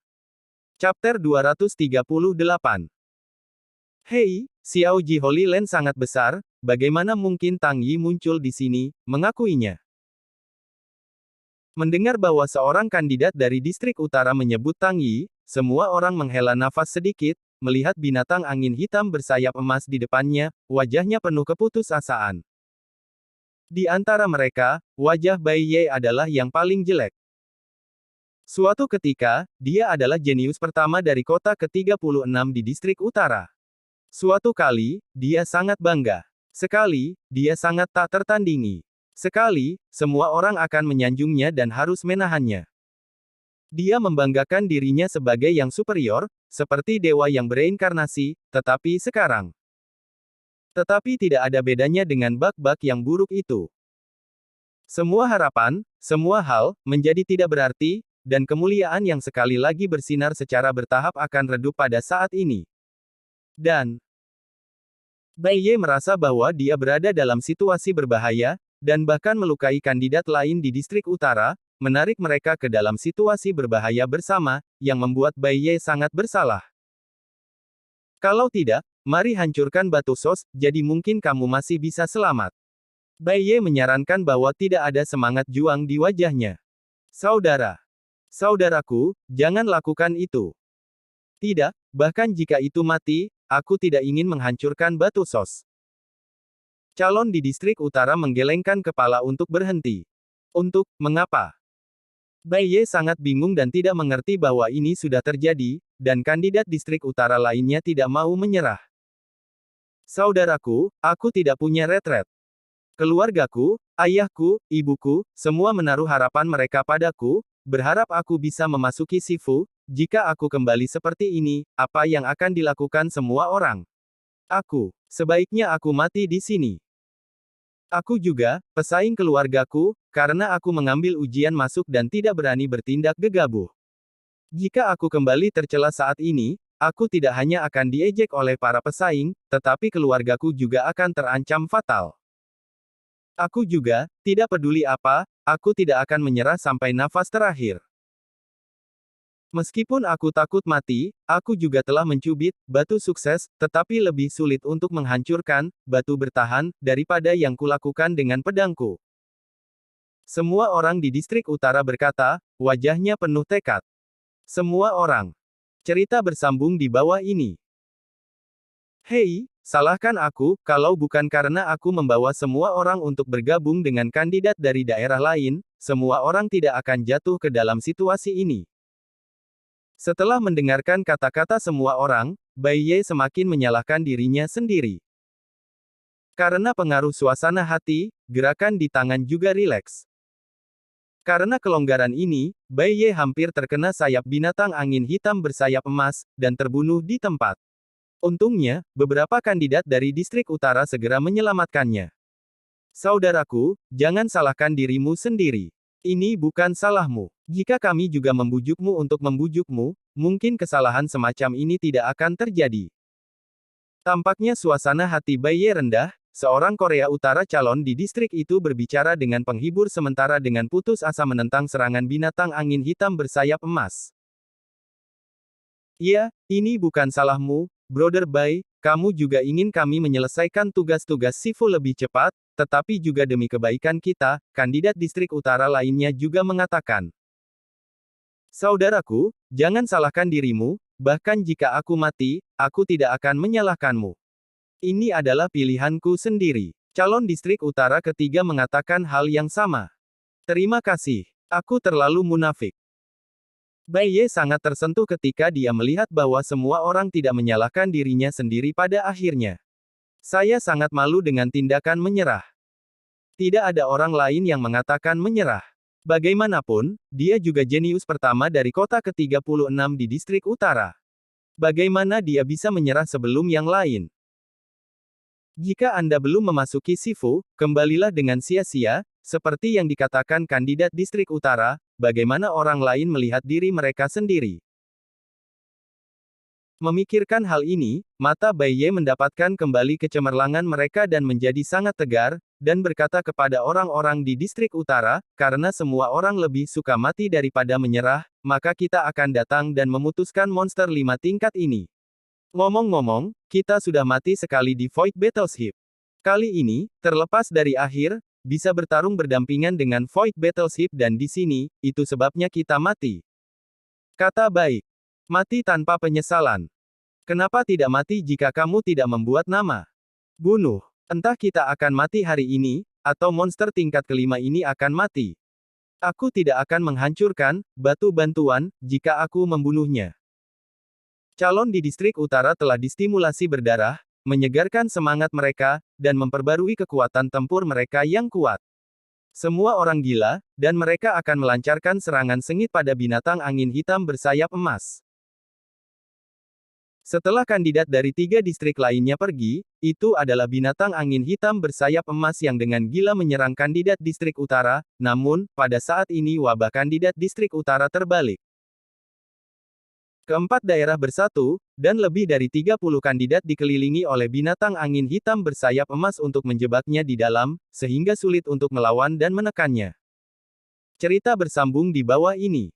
Chapter 238. Hei, Xiao Ji Holy Land sangat besar, bagaimana mungkin Tang Yi muncul di sini, mengakuinya. Mendengar bahwa seorang kandidat dari distrik utara menyebut Tang Yi, semua orang menghela nafas sedikit, melihat binatang angin hitam bersayap emas di depannya, wajahnya penuh keputusasaan. Di antara mereka, wajah Bai Ye adalah yang paling jelek. Suatu ketika, dia adalah jenius pertama dari kota ke-36 di distrik utara. Suatu kali, dia sangat bangga. Sekali, dia sangat tak tertandingi. Sekali, semua orang akan menyanjungnya dan harus menahannya. Dia membanggakan dirinya sebagai yang superior, seperti dewa yang bereinkarnasi, tetapi sekarang. Tetapi tidak ada bedanya dengan bak-bak yang buruk itu. Semua harapan, semua hal, menjadi tidak berarti, dan kemuliaan yang sekali lagi bersinar secara bertahap akan redup pada saat ini. Dan Bai Ye merasa bahwa dia berada dalam situasi berbahaya, dan bahkan melukai kandidat lain di distrik utara, menarik mereka ke dalam situasi berbahaya bersama, yang membuat Bai Ye sangat bersalah. Kalau tidak, mari hancurkan batu sos, jadi mungkin kamu masih bisa selamat. Bai Ye menyarankan bahwa tidak ada semangat juang di wajahnya. Saudaraku, jangan lakukan itu. Tidak, bahkan jika itu mati, aku tidak ingin menghancurkan batu sos. Calon di distrik utara menggelengkan kepala untuk berhenti. Mengapa? Bai Ye sangat bingung dan tidak mengerti bahwa ini sudah terjadi, dan kandidat distrik utara lainnya tidak mau menyerah. Saudaraku, aku tidak punya retret. Keluargaku, ayahku, ibuku, semua menaruh harapan mereka padaku, berharap aku bisa memasuki Sifu. Jika aku kembali seperti ini, apa yang akan dilakukan semua orang? Sebaiknya aku mati di sini. Aku juga, pesaing keluargaku, karena aku mengambil ujian masuk dan tidak berani bertindak gegabah. Jika aku kembali tercela saat ini, aku tidak hanya akan diejek oleh para pesaing, tetapi keluargaku juga akan terancam fatal. Aku juga, tidak peduli apa, aku tidak akan menyerah sampai nafas terakhir. Meskipun aku takut mati, aku juga telah mencubit batu sukses, tetapi lebih sulit untuk menghancurkan batu bertahan daripada yang kulakukan dengan pedangku. Semua orang di distrik utara berkata, wajahnya penuh tekad. Semua orang. Cerita bersambung di bawah ini. Hei, salahkan aku, kalau bukan karena aku membawa semua orang untuk bergabung dengan kandidat dari daerah lain, semua orang tidak akan jatuh ke dalam situasi ini. Setelah mendengarkan kata-kata semua orang, Bai Ye semakin menyalahkan dirinya sendiri. Karena pengaruh suasana hati, gerakan di tangan juga rileks. Karena kelonggaran ini, Bai Ye hampir terkena sayap binatang angin hitam bersayap emas, dan terbunuh di tempat. Untungnya, beberapa kandidat dari distrik utara segera menyelamatkannya. Saudaraku, jangan salahkan dirimu sendiri. Ini bukan salahmu. Jika kami juga membujukmu untuk membujukmu, mungkin kesalahan semacam ini tidak akan terjadi. Tampaknya suasana hati Bai Ye rendah, seorang Korea Utara calon di distrik itu berbicara dengan penghibur sementara dengan putus asa menentang serangan binatang angin hitam bersayap emas. Ya, ini bukan salahmu, Brother Bai, kamu juga ingin kami menyelesaikan tugas-tugas Sifu lebih cepat, tetapi juga demi kebaikan kita, kandidat distrik utara lainnya juga mengatakan. Saudaraku, jangan salahkan dirimu, bahkan jika aku mati, aku tidak akan menyalahkanmu. Ini adalah pilihanku sendiri. Calon distrik utara ketiga mengatakan hal yang sama. Terima kasih. Aku terlalu munafik. Bai Ye sangat tersentuh ketika dia melihat bahwa semua orang tidak menyalahkan dirinya sendiri pada akhirnya. Saya sangat malu dengan tindakan menyerah. Tidak ada orang lain yang mengatakan menyerah. Bagaimanapun, dia juga jenius pertama dari kota ke-36 di distrik utara. Bagaimana dia bisa menyerah sebelum yang lain? Jika Anda belum memasuki Sifu, kembalilah dengan sia-sia, seperti yang dikatakan kandidat distrik utara, bagaimana orang lain melihat diri mereka sendiri. Memikirkan hal ini, mata Bai Ye mendapatkan kembali kecemerlangan mereka dan menjadi sangat tegar, dan berkata kepada orang-orang di distrik utara, karena semua orang lebih suka mati daripada menyerah, maka kita akan datang dan memutuskan monster 5 tingkat ini. Ngomong-ngomong, kita sudah mati sekali di Void Battleship. Kali ini, terlepas dari akhir, bisa bertarung berdampingan dengan Void Battleship dan di sini, itu sebabnya kita mati. Kata baik. Mati tanpa penyesalan. Kenapa tidak mati jika kamu tidak membuat nama? Bunuh. Entah kita akan mati hari ini, atau monster tingkat kelima ini akan mati. Aku tidak akan menghancurkan batu bantuan jika aku membunuhnya. Calon di distrik utara telah distimulasi berdarah, menyegarkan semangat mereka, dan memperbarui kekuatan tempur mereka yang kuat. Semua orang gila, dan mereka akan melancarkan serangan sengit pada binatang angin hitam bersayap emas. Setelah kandidat dari 3 distrik lainnya pergi, itu adalah binatang angin hitam bersayap emas yang dengan gila menyerang kandidat distrik utara, namun, pada saat ini wabah kandidat distrik utara terbalik. Keempat daerah bersatu, dan lebih dari 30 kandidat dikelilingi oleh binatang angin hitam bersayap emas untuk menjebaknya di dalam, sehingga sulit untuk melawan dan menekannya. Cerita bersambung di bawah ini.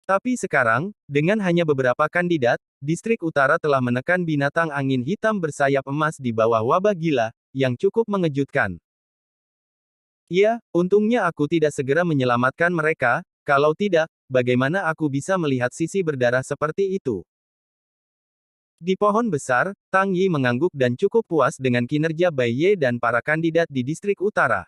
Tapi sekarang, dengan hanya beberapa kandidat, distrik utara telah menekan binatang angin hitam bersayap emas di bawah wabah gila, yang cukup mengejutkan. Ya, untungnya aku tidak segera menyelamatkan mereka, kalau tidak, bagaimana aku bisa melihat sisi berdarah seperti itu? Di pohon besar, Tang Yi mengangguk dan cukup puas dengan kinerja Bai Ye dan para kandidat di distrik utara.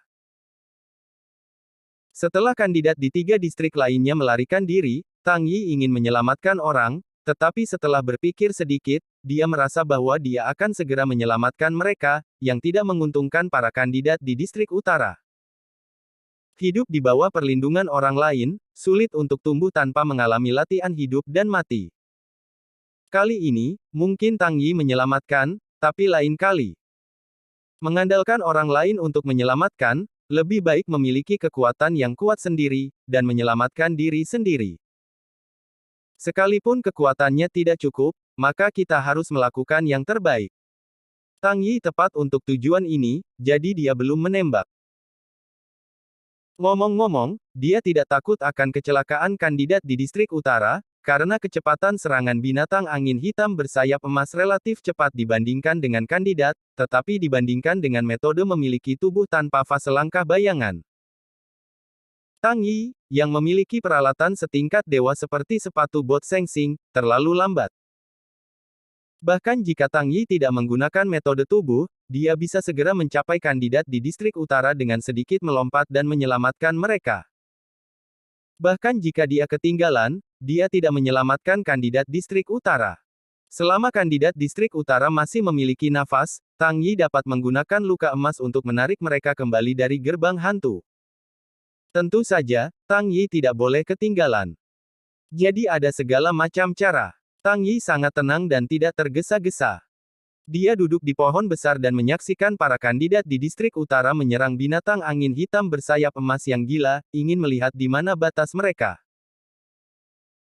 Setelah kandidat di 3 distrik lainnya melarikan diri, Tang Yi ingin menyelamatkan orang, tetapi setelah berpikir sedikit, dia merasa bahwa dia akan segera menyelamatkan mereka, yang tidak menguntungkan para kandidat di distrik utara. Hidup di bawah perlindungan orang lain, sulit untuk tumbuh tanpa mengalami latihan hidup dan mati. Kali ini, mungkin Tang Yi menyelamatkan, tapi lain kali. Mengandalkan orang lain untuk menyelamatkan, lebih baik memiliki kekuatan yang kuat sendiri, dan menyelamatkan diri sendiri. Sekalipun kekuatannya tidak cukup, maka kita harus melakukan yang terbaik. Tang Yi tepat untuk tujuan ini, jadi dia belum menembak. Ngomong-ngomong, dia tidak takut akan kecelakaan kandidat di distrik utara, karena kecepatan serangan binatang angin hitam bersayap emas relatif cepat dibandingkan dengan kandidat, tetapi dibandingkan dengan metode memiliki tubuh tanpa fase langkah bayangan. Tang Yi, yang memiliki peralatan setingkat dewa seperti sepatu bot Sengxing, terlalu lambat. Bahkan jika Tang Yi tidak menggunakan metode tubuh, dia bisa segera mencapai kandidat di distrik utara dengan sedikit melompat dan menyelamatkan mereka. Bahkan jika dia ketinggalan, dia tidak menyelamatkan kandidat distrik utara. Selama kandidat distrik utara masih memiliki nafas, Tang Yi dapat menggunakan luka emas untuk menarik mereka kembali dari gerbang hantu. Tentu saja, Tang Yi tidak boleh ketinggalan. Jadi ada segala macam cara. Tang Yi sangat tenang dan tidak tergesa-gesa. Dia duduk di pohon besar dan menyaksikan para kandidat di distrik utara menyerang binatang angin hitam bersayap emas yang gila, ingin melihat di mana batas mereka.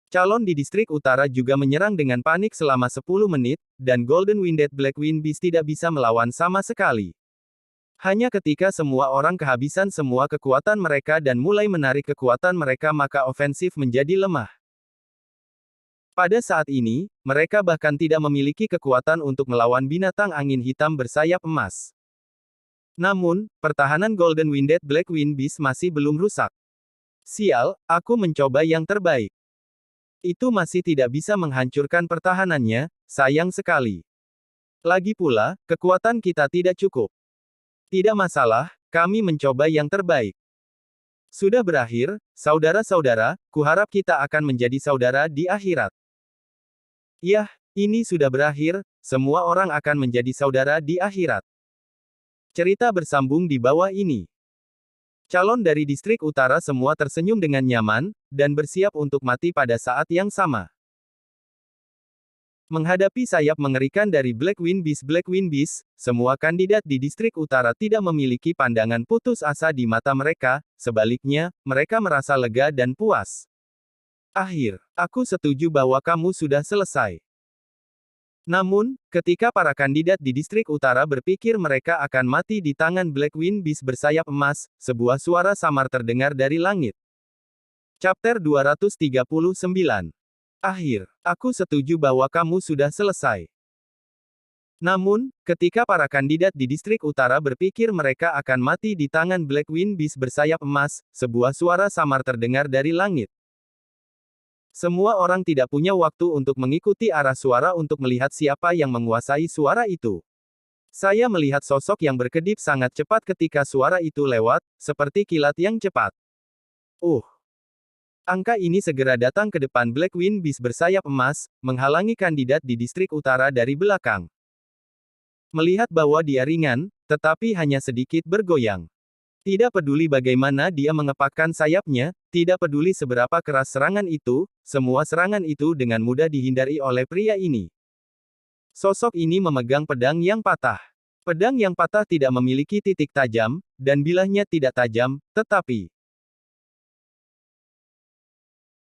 Calon di distrik utara juga menyerang dengan panik selama 10 menit, dan Golden Winded Blackwing Beast tidak bisa melawan sama sekali. Hanya ketika semua orang kehabisan semua kekuatan mereka dan mulai menarik kekuatan mereka maka ofensif menjadi lemah. Pada saat ini, mereka bahkan tidak memiliki kekuatan untuk melawan binatang angin hitam bersayap emas. Namun, pertahanan Golden Winded Blackwing Beast masih belum rusak. Sial, aku mencoba yang terbaik. Itu masih tidak bisa menghancurkan pertahanannya, sayang sekali. Lagi pula, kekuatan kita tidak cukup. Tidak masalah, kami mencoba yang terbaik. Sudah berakhir, saudara-saudara, kuharap kita akan menjadi saudara di akhirat. Yah, ini sudah berakhir, semua orang akan menjadi saudara di akhirat. Cerita bersambung di bawah ini. Calon dari distrik utara semua tersenyum dengan nyaman, dan bersiap untuk mati pada saat yang sama. Menghadapi sayap mengerikan dari Blackwing Beast, semua kandidat di distrik utara tidak memiliki pandangan putus asa di mata mereka, sebaliknya, mereka merasa lega dan puas. Akhir, aku setuju bahwa kamu sudah selesai. Namun, ketika para kandidat di distrik utara berpikir mereka akan mati di tangan Blackwing Beast bersayap emas, sebuah suara samar terdengar dari langit. Chapter 239. Akhir, aku setuju bahwa kamu sudah selesai. Namun, ketika para kandidat di distrik utara berpikir mereka akan mati di tangan Blackwing Beast bersayap emas, sebuah suara samar terdengar dari langit. Semua orang tidak punya waktu untuk mengikuti arah suara untuk melihat siapa yang menguasai suara itu. Saya melihat sosok yang berkedip sangat cepat ketika suara itu lewat, seperti kilat yang cepat. Angka ini segera datang ke depan Blackwing Beast bersayap emas, menghalangi kandidat di distrik utara dari belakang. Melihat bahwa dia ringan, tetapi hanya sedikit bergoyang. Tidak peduli bagaimana dia mengepakkan sayapnya, tidak peduli seberapa keras serangan itu, semua serangan itu dengan mudah dihindari oleh pria ini. Sosok ini memegang pedang yang patah. Pedang yang patah tidak memiliki titik tajam, dan bilahnya tidak tajam, tetapi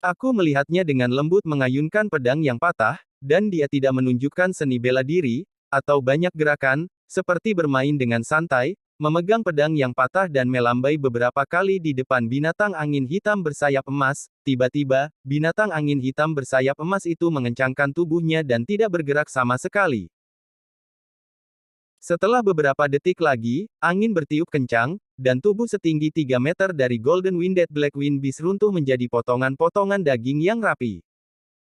aku melihatnya dengan lembut mengayunkan pedang yang patah, dan dia tidak menunjukkan seni bela diri, atau banyak gerakan, seperti bermain dengan santai, memegang pedang yang patah dan melambai beberapa kali di depan binatang angin hitam bersayap emas. Tiba-tiba, binatang angin hitam bersayap emas itu mengencangkan tubuhnya dan tidak bergerak sama sekali. Setelah beberapa detik lagi, angin bertiup kencang, dan tubuh setinggi 3 meter dari Golden Winded Blackwing Beast runtuh menjadi potongan-potongan daging yang rapi.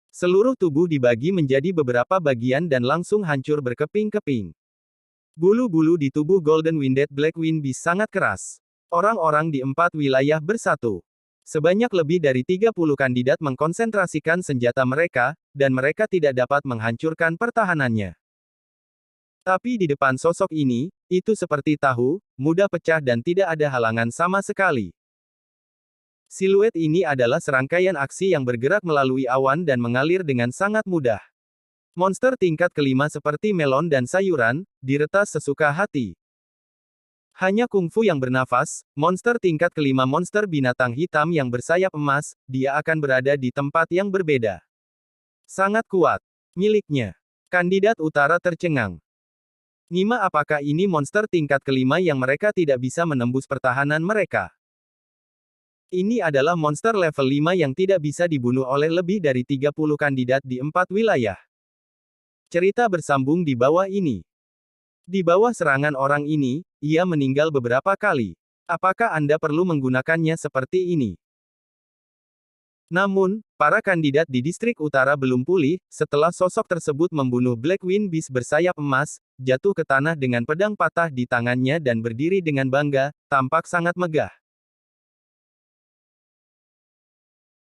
Seluruh tubuh dibagi menjadi beberapa bagian dan langsung hancur berkeping-keping. Bulu-bulu di tubuh Golden Winded Blackwing Beast sangat keras. Orang-orang di 4 wilayah bersatu. Sebanyak lebih dari 30 kandidat mengkonsentrasikan senjata mereka, dan mereka tidak dapat menghancurkan pertahanannya. Tapi di depan sosok ini, itu seperti tahu, mudah pecah dan tidak ada halangan sama sekali. Siluet ini adalah serangkaian aksi yang bergerak melalui awan dan mengalir dengan sangat mudah. Monster tingkat kelima seperti melon dan sayuran, diretas sesuka hati. Hanya kungfu yang bernafas, monster tingkat kelima monster binatang hitam yang bersayap emas, dia akan berada di tempat yang berbeda. Sangat kuat. Miliknya. Kandidat utara tercengang. Nima, apakah ini monster tingkat kelima yang mereka tidak bisa menembus pertahanan mereka? Ini adalah monster level 5 yang tidak bisa dibunuh oleh lebih dari 30 kandidat di 4 wilayah. Cerita bersambung di bawah ini. Di bawah serangan orang ini, ia meninggal beberapa kali. Apakah Anda perlu menggunakannya seperti ini? Namun, para kandidat di distrik utara belum pulih, setelah sosok tersebut membunuh Blackwing Beast bersayap emas, jatuh ke tanah dengan pedang patah di tangannya dan berdiri dengan bangga, tampak sangat megah.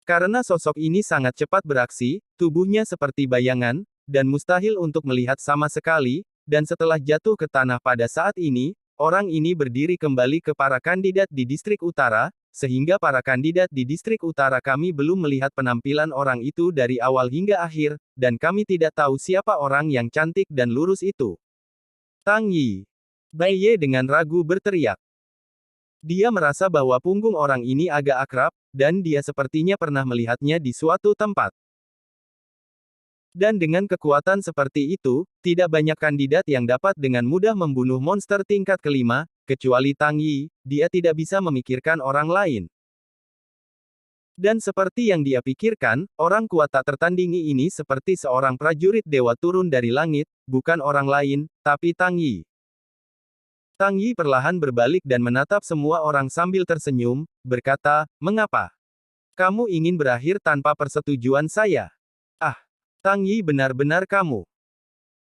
Karena sosok ini sangat cepat beraksi, tubuhnya seperti bayangan, dan mustahil untuk melihat sama sekali, dan setelah jatuh ke tanah pada saat ini, orang ini berdiri kembali ke para kandidat di distrik utara, sehingga para kandidat di distrik utara kami belum melihat penampilan orang itu dari awal hingga akhir, dan kami tidak tahu siapa orang yang cantik dan lurus itu. Tang Yi. Bai Ye dengan ragu berteriak. Dia merasa bahwa punggung orang ini agak akrab, dan dia sepertinya pernah melihatnya di suatu tempat. Dan dengan kekuatan seperti itu, tidak banyak kandidat yang dapat dengan mudah membunuh monster tingkat kelima, kecuali Tang Yi, dia tidak bisa memikirkan orang lain. Dan seperti yang dia pikirkan, orang kuat tak tertandingi ini seperti seorang prajurit dewa turun dari langit, bukan orang lain, tapi Tang Yi. Tang Yi perlahan berbalik dan menatap semua orang sambil tersenyum, berkata, "Mengapa? Kamu ingin berakhir tanpa persetujuan saya?" Ah, Tang Yi benar-benar kamu.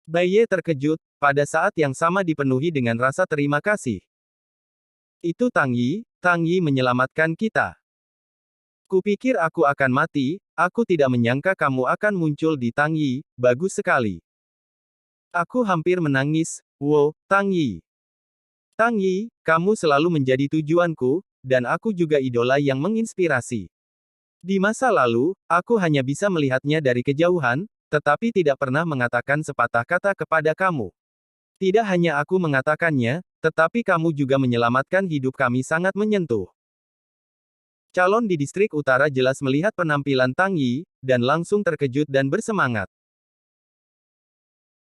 Bai Ye terkejut, pada saat yang sama dipenuhi dengan rasa terima kasih. Itu Tang Yi menyelamatkan kita. Kupikir aku akan mati, aku tidak menyangka kamu akan muncul di Tang Yi, bagus sekali. Aku hampir menangis, wow, Tang Yi. Tang Yi, kamu selalu menjadi tujuanku, dan aku juga idola yang menginspirasi. Di masa lalu, aku hanya bisa melihatnya dari kejauhan, tetapi tidak pernah mengatakan sepatah kata kepada kamu. Tidak hanya aku mengatakannya, tetapi kamu juga menyelamatkan hidup kami sangat menyentuh. Calon di distrik utara jelas melihat penampilan Tang Yi, dan langsung terkejut dan bersemangat.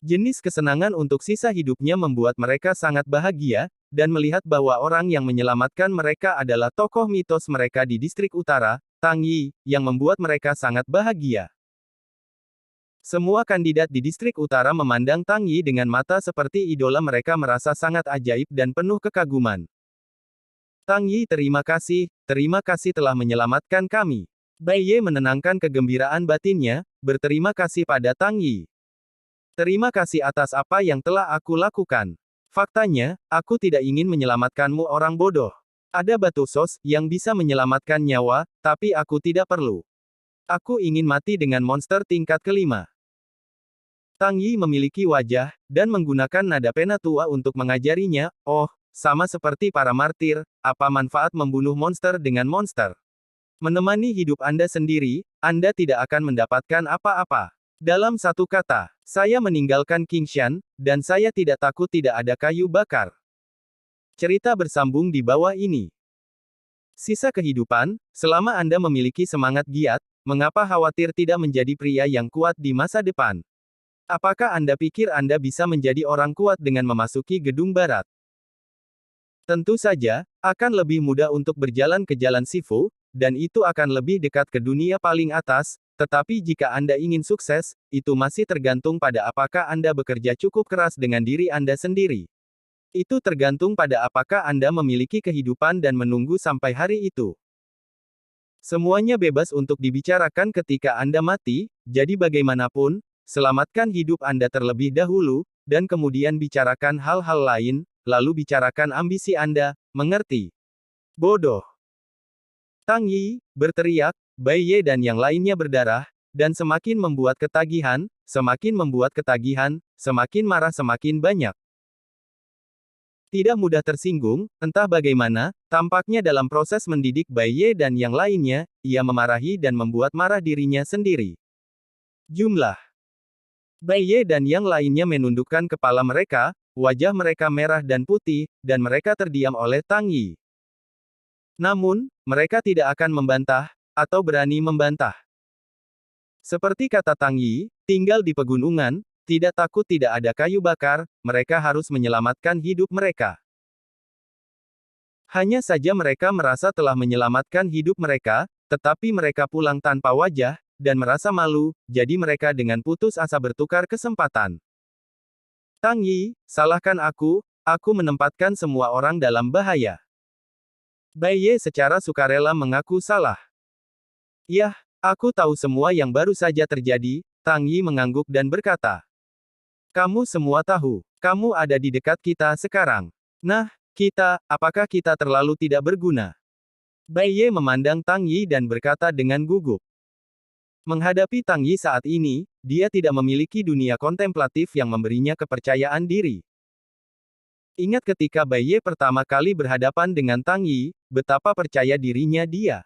Jenis kesenangan untuk sisa hidupnya membuat mereka sangat bahagia, dan melihat bahwa orang yang menyelamatkan mereka adalah tokoh mitos mereka di distrik utara, Tang Yi, yang membuat mereka sangat bahagia. Semua kandidat di distrik utara memandang Tang Yi dengan mata seperti idola, mereka merasa sangat ajaib dan penuh kekaguman. Tang Yi, terima kasih telah menyelamatkan kami. Bai Ye menenangkan kegembiraan batinnya, berterima kasih pada Tang Yi. Terima kasih atas apa yang telah aku lakukan. Faktanya, aku tidak ingin menyelamatkanmu orang bodoh. Ada batu sos yang bisa menyelamatkan nyawa, tapi aku tidak perlu. Aku ingin mati dengan monster tingkat kelima. Tang Yi memiliki wajah, dan menggunakan nada pena tua untuk mengajarinya, oh, sama seperti para martir, apa manfaat membunuh monster dengan monster? Menemani hidup Anda sendiri, Anda tidak akan mendapatkan apa-apa. Dalam satu kata, saya meninggalkan Qingshan, dan saya tidak takut tidak ada kayu bakar. Cerita bersambung di bawah ini. Sisa kehidupan, selama Anda memiliki semangat giat, mengapa khawatir tidak menjadi pria yang kuat di masa depan? Apakah Anda pikir Anda bisa menjadi orang kuat dengan memasuki gedung barat? Tentu saja, akan lebih mudah untuk berjalan ke jalan Sifu, dan itu akan lebih dekat ke dunia paling atas, tetapi jika Anda ingin sukses, itu masih tergantung pada apakah Anda bekerja cukup keras dengan diri Anda sendiri. Itu tergantung pada apakah Anda memiliki kehidupan dan menunggu sampai hari itu. Semuanya bebas untuk dibicarakan ketika Anda mati, jadi bagaimanapun, selamatkan hidup Anda terlebih dahulu, dan kemudian bicarakan hal-hal lain, lalu bicarakan ambisi Anda, mengerti? Bodoh. Tang Yi berteriak, Bai Ye dan yang lainnya berdarah, dan semakin membuat ketagihan, semakin marah semakin banyak. Tidak mudah tersinggung, entah bagaimana, tampaknya dalam proses mendidik Bai Ye dan yang lainnya, ia memarahi dan membuat marah dirinya sendiri. Jumlah. Bai Ye dan yang lainnya menundukkan kepala mereka, wajah mereka merah dan putih, dan mereka terdiam oleh Tang Yi. Namun, mereka tidak akan membantah, atau berani membantah. Seperti kata Tang Yi, tinggal di pegunungan, tidak takut tidak ada kayu bakar, mereka harus menyelamatkan hidup mereka. Hanya saja mereka merasa telah menyelamatkan hidup mereka, tetapi mereka pulang tanpa wajah, dan merasa malu, jadi mereka dengan putus asa bertukar kesempatan. Tang Yi, salahkan aku menempatkan semua orang dalam bahaya. Bai Ye secara sukarela mengaku salah. Yah, Aku tahu semua yang baru saja terjadi, Tang Yi mengangguk dan berkata. Kamu semua tahu, kamu ada di dekat kita sekarang. Nah, apakah kita terlalu tidak berguna? Bai Ye memandang Tang Yi dan berkata dengan gugup. Menghadapi Tang Yi saat ini, dia tidak memiliki dunia kontemplatif yang memberinya kepercayaan diri. Ingat ketika Bai Ye pertama kali berhadapan dengan Tang Yi, betapa percaya dirinya dia.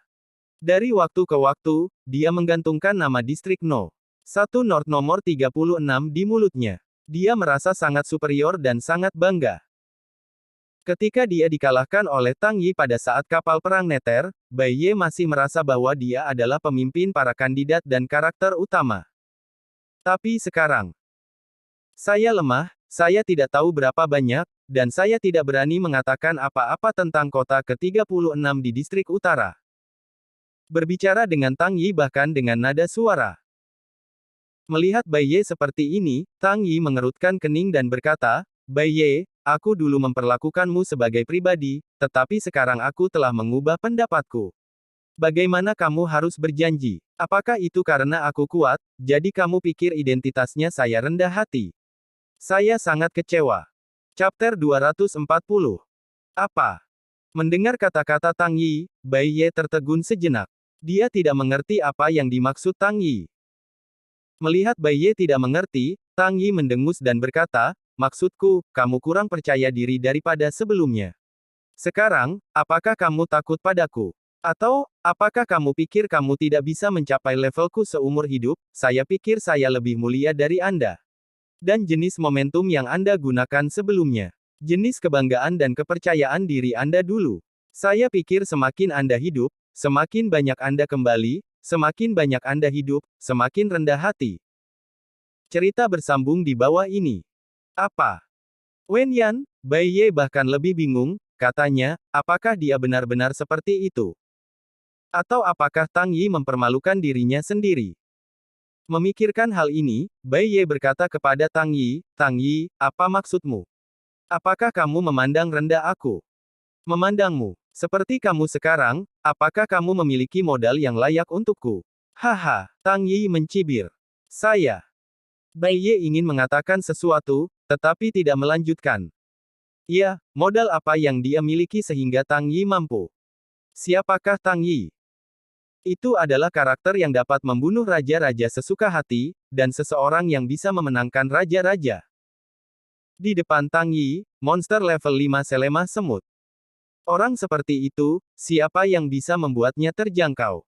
Dari waktu ke waktu, dia menggantungkan nama distrik No. 1 North nomor 36 di mulutnya. Dia merasa sangat superior dan sangat bangga. Ketika dia dikalahkan oleh Tang Yi pada saat kapal perang Nether, Bai Ye masih merasa bahwa dia adalah pemimpin para kandidat dan karakter utama. Tapi sekarang, saya lemah, saya tidak tahu berapa banyak, dan saya tidak berani mengatakan apa-apa tentang kota ke-36 di distrik utara. Berbicara dengan Tang Yi bahkan dengan nada suara. Melihat Bai Ye seperti ini, Tang Yi mengerutkan kening dan berkata, Bai Ye, aku dulu memperlakukanmu sebagai pribadi, tetapi sekarang aku telah mengubah pendapatku. Bagaimana kamu harus berjanji? Apakah itu karena aku kuat, jadi kamu pikir identitasnya saya rendah hati? Saya sangat kecewa. Chapter 240. Apa? Mendengar kata-kata Tang Yi, Bai Ye tertegun sejenak. Dia tidak mengerti apa yang dimaksud Tang Yi. Melihat Bai Ye tidak mengerti, Tang Yi mendengus dan berkata, maksudku, kamu kurang percaya diri daripada sebelumnya. Sekarang, apakah kamu takut padaku? Atau, apakah kamu pikir kamu tidak bisa mencapai levelku seumur hidup? Saya pikir saya lebih mulia dari Anda. Dan jenis momentum yang Anda gunakan sebelumnya. Jenis kebanggaan dan kepercayaan diri Anda dulu. Saya pikir semakin Anda hidup, semakin banyak Anda kembali, semakin banyak Anda hidup, semakin rendah hati. Cerita bersambung di bawah ini. Apa? Wen Yan, Bai Ye bahkan lebih bingung, katanya, apakah dia benar-benar seperti itu? Atau apakah Tang Yi mempermalukan dirinya sendiri? Memikirkan hal ini, Bai Ye berkata kepada Tang Yi, apa maksudmu? Apakah kamu memandang rendah aku? Memandangmu. Seperti kamu sekarang, apakah kamu memiliki modal yang layak untukku? Haha, Tang Yi mencibir. Saya. Bai Ye ingin mengatakan sesuatu, tetapi tidak melanjutkan. Iya, modal apa yang dia miliki sehingga Tang Yi mampu? Siapakah Tang Yi? Itu adalah karakter yang dapat membunuh raja-raja sesuka hati, dan seseorang yang bisa memenangkan raja-raja. Di depan Tang Yi, monster level 5 selemah semut. Orang seperti itu, siapa yang bisa membuatnya terjangkau?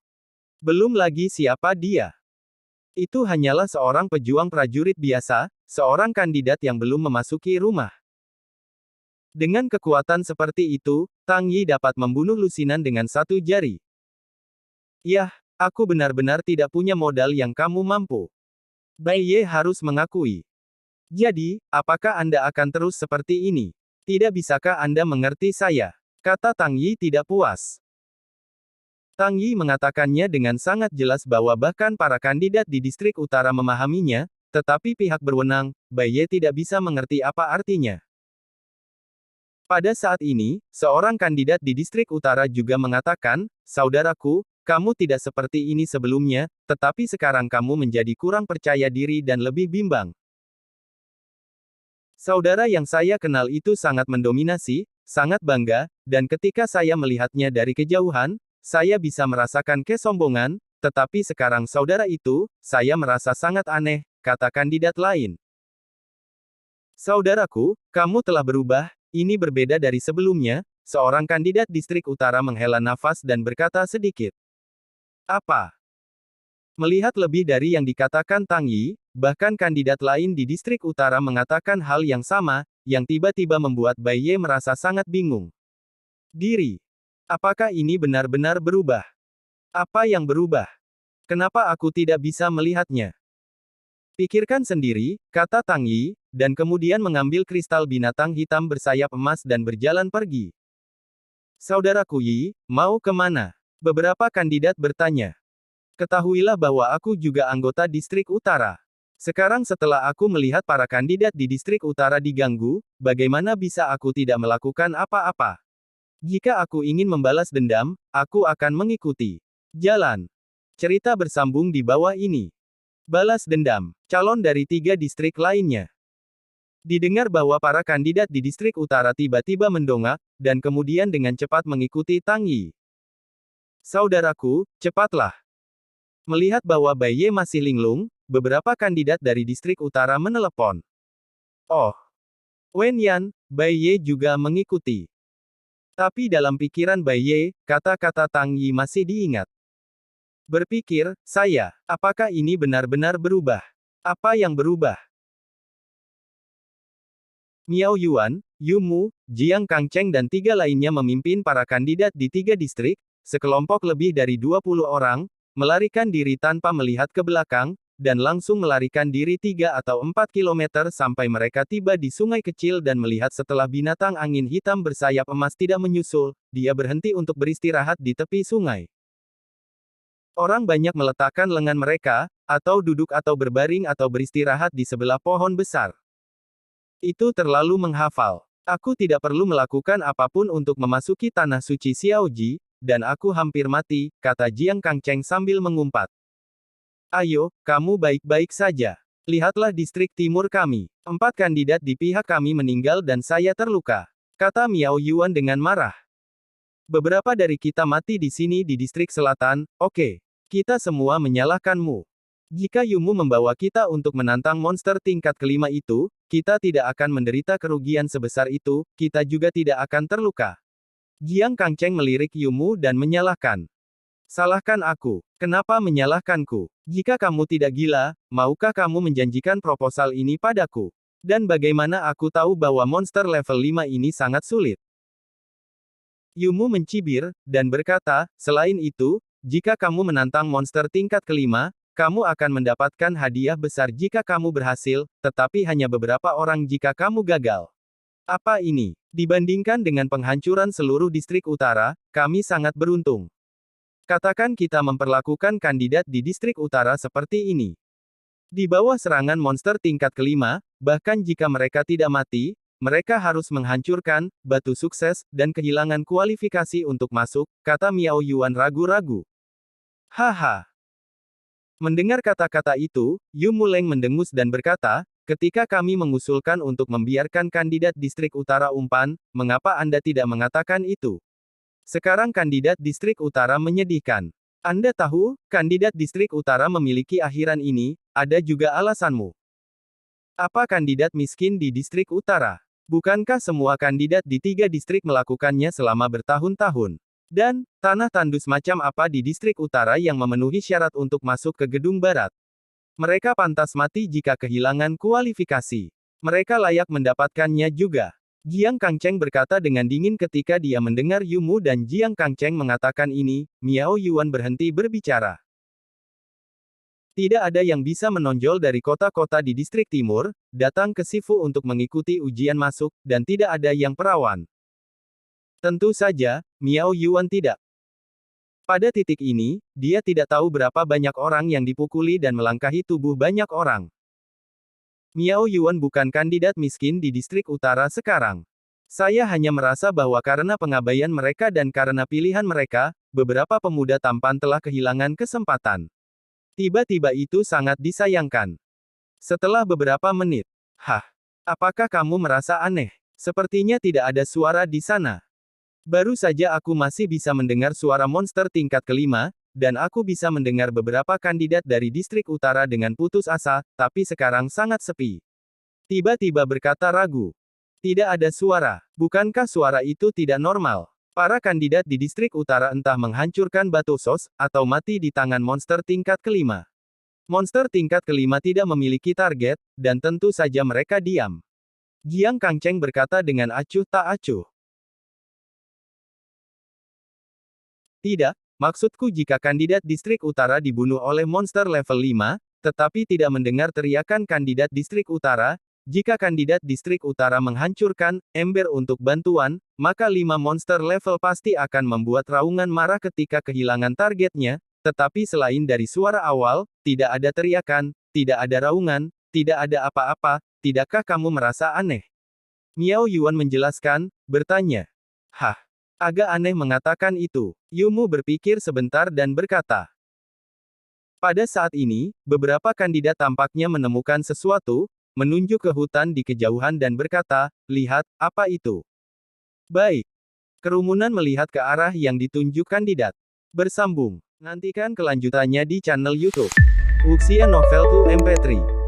Belum lagi siapa dia. Itu hanyalah seorang pejuang prajurit biasa, seorang kandidat yang belum memasuki rumah. Dengan kekuatan seperti itu, Tang Yi dapat membunuh lusinan dengan satu jari. Yah, aku benar-benar tidak punya modal yang kamu mampu. Bai Ye harus mengakui. Jadi, apakah Anda akan terus seperti ini? Tidak bisakah Anda mengerti saya? Kata Tang Yi tidak puas. Tang Yi mengatakannya dengan sangat jelas bahwa bahkan para kandidat di distrik utara memahaminya, tetapi pihak berwenang, Bai Ye tidak bisa mengerti apa artinya. Pada saat ini, seorang kandidat di distrik utara juga mengatakan, saudaraku, kamu tidak seperti ini sebelumnya, tetapi sekarang kamu menjadi kurang percaya diri dan lebih bimbang. Saudara yang saya kenal itu sangat mendominasi, sangat bangga, dan ketika saya melihatnya dari kejauhan, saya bisa merasakan kesombongan, tetapi sekarang saudara itu, saya merasa sangat aneh, kata kandidat lain. Saudaraku, kamu telah berubah, ini berbeda dari sebelumnya, seorang kandidat distrik utara menghela nafas dan berkata sedikit. Apa? Melihat lebih dari yang dikatakan Tang Yi, bahkan kandidat lain di distrik utara mengatakan hal yang sama, yang tiba-tiba membuat Bai Ye merasa sangat bingung. Diri. Apakah ini benar-benar berubah? Apa yang berubah? Kenapa aku tidak bisa melihatnya? Pikirkan sendiri, kata Tang Yi, dan kemudian mengambil kristal binatang hitam bersayap emas dan berjalan pergi. Saudaraku Yi, mau kemana? Beberapa kandidat bertanya. Ketahuilah bahwa aku juga anggota distrik utara. Sekarang setelah aku melihat para kandidat di distrik utara diganggu, bagaimana bisa aku tidak melakukan apa-apa? Jika aku ingin membalas dendam, aku akan mengikuti jalan. Cerita bersambung di bawah ini. Balas dendam. Calon dari 3 distrik lainnya. Didengar bahwa para kandidat di distrik utara tiba-tiba mendongak, dan kemudian dengan cepat mengikuti Tang Yi. Saudaraku, cepatlah. Melihat bahwa Bai Ye masih linglung, beberapa kandidat dari distrik utara menelepon. Oh. Wen Yan, Bai Ye juga mengikuti. Tapi dalam pikiran Bai Ye, kata-kata Tang Yi masih diingat. Berpikir, apakah ini benar-benar berubah? Apa yang berubah? Miao Yuan, Yu Mu, Jiang Kangcheng dan 3 lainnya memimpin para kandidat di 3 distrik, sekelompok lebih dari 20 orang, melarikan diri tanpa melihat ke belakang, dan langsung melarikan diri 3 atau 4 kilometer sampai mereka tiba di sungai kecil dan melihat setelah binatang angin hitam bersayap emas tidak menyusul, dia berhenti untuk beristirahat di tepi sungai. Orang banyak meletakkan lengan mereka, atau duduk atau berbaring atau beristirahat di sebelah pohon besar. Itu terlalu menghafal. Aku tidak perlu melakukan apapun untuk memasuki tanah suci Xiaoji, dan aku hampir mati, kata Jiang Kangcheng sambil mengumpat. Ayo, kamu baik-baik saja. Lihatlah distrik timur kami. 4 kandidat di pihak kami meninggal dan saya terluka, kata Miao Yuan dengan marah. Beberapa dari kita mati di sini di distrik selatan, oke. Kita semua menyalahkanmu. Jika Yumu membawa kita untuk menantang monster tingkat kelima itu, kita tidak akan menderita kerugian sebesar itu, kita juga tidak akan terluka. Jiang Kangcheng melirik Yumu dan menyalahkan. Salahkan aku. Kenapa menyalahkanku? Jika kamu tidak gila, maukah kamu menjanjikan proposal ini padaku? Dan bagaimana aku tahu bahwa monster level 5 ini sangat sulit? Yumu mencibir, dan berkata, selain itu, jika kamu menantang monster tingkat kelima, kamu akan mendapatkan hadiah besar jika kamu berhasil, tetapi hanya beberapa orang jika kamu gagal. Apa ini? Dibandingkan dengan penghancuran seluruh distrik utara, kami sangat beruntung. Katakan kita memperlakukan kandidat di distrik utara seperti ini. Di bawah serangan monster tingkat kelima, bahkan jika mereka tidak mati, mereka harus menghancurkan batu sukses dan kehilangan kualifikasi untuk masuk, kata Miao Yuan ragu-ragu. Haha. Mendengar kata-kata itu, Yu Muleng mendengus dan berkata, ketika kami mengusulkan untuk membiarkan kandidat distrik utara umpan, mengapa Anda tidak mengatakan itu? Sekarang kandidat distrik utara menyedihkan. Anda tahu, kandidat distrik utara memiliki akhiran ini, ada juga alasanmu. Apa kandidat miskin di distrik utara? Bukankah semua kandidat di 3 distrik melakukannya selama bertahun-tahun? Dan, tanah tandus macam apa di distrik utara yang memenuhi syarat untuk masuk ke gedung barat? Mereka pantas mati jika kehilangan kualifikasi. Mereka layak mendapatkannya juga. Jiang Kangcheng berkata dengan dingin ketika dia mendengar Yumu dan Jiang Kangcheng mengatakan ini, Miao Yuan berhenti berbicara. Tidak ada yang bisa menonjol dari kota-kota di distrik timur, datang ke Sifu untuk mengikuti ujian masuk, dan tidak ada yang perawan. Tentu saja, Miao Yuan tidak. Pada titik ini, dia tidak tahu berapa banyak orang yang dipukuli dan melangkahi tubuh banyak orang. Miao Yuan bukan kandidat miskin di distrik utara sekarang. Saya hanya merasa bahwa karena pengabaian mereka dan karena pilihan mereka, beberapa pemuda tampan telah kehilangan kesempatan. Tiba-tiba itu sangat disayangkan. Setelah beberapa menit. Apakah kamu merasa aneh? Sepertinya tidak ada suara di sana. Baru saja aku masih bisa mendengar suara monster tingkat kelima, dan aku bisa mendengar beberapa kandidat dari distrik utara dengan putus asa, tapi sekarang sangat sepi. Tiba-tiba berkata ragu. Tidak ada suara. Bukankah suara itu tidak normal? Para kandidat di distrik utara entah menghancurkan batu sos, atau mati di tangan monster tingkat kelima. Monster tingkat kelima tidak memiliki target, dan tentu saja mereka diam. Jiang Kangcheng berkata dengan acuh tak acuh. Tidak, maksudku jika kandidat distrik utara dibunuh oleh monster level 5, tetapi tidak mendengar teriakan kandidat distrik utara, jika kandidat distrik utara menghancurkan ember untuk bantuan, maka 5 monster level pasti akan membuat raungan marah ketika kehilangan targetnya, tetapi selain dari suara awal, tidak ada teriakan, tidak ada raungan, tidak ada apa-apa, tidakkah kamu merasa aneh? Miao Yuan menjelaskan, bertanya. Agak aneh mengatakan itu. Yumu berpikir sebentar dan berkata. Pada saat ini, beberapa kandidat tampaknya menemukan sesuatu, menunjuk ke hutan di kejauhan dan berkata, "Lihat, apa itu?" Baik. Kerumunan melihat ke arah yang ditunjuk kandidat. Bersambung. Nantikan kelanjutannya di channel YouTube Wuxia Novel 2 MP3.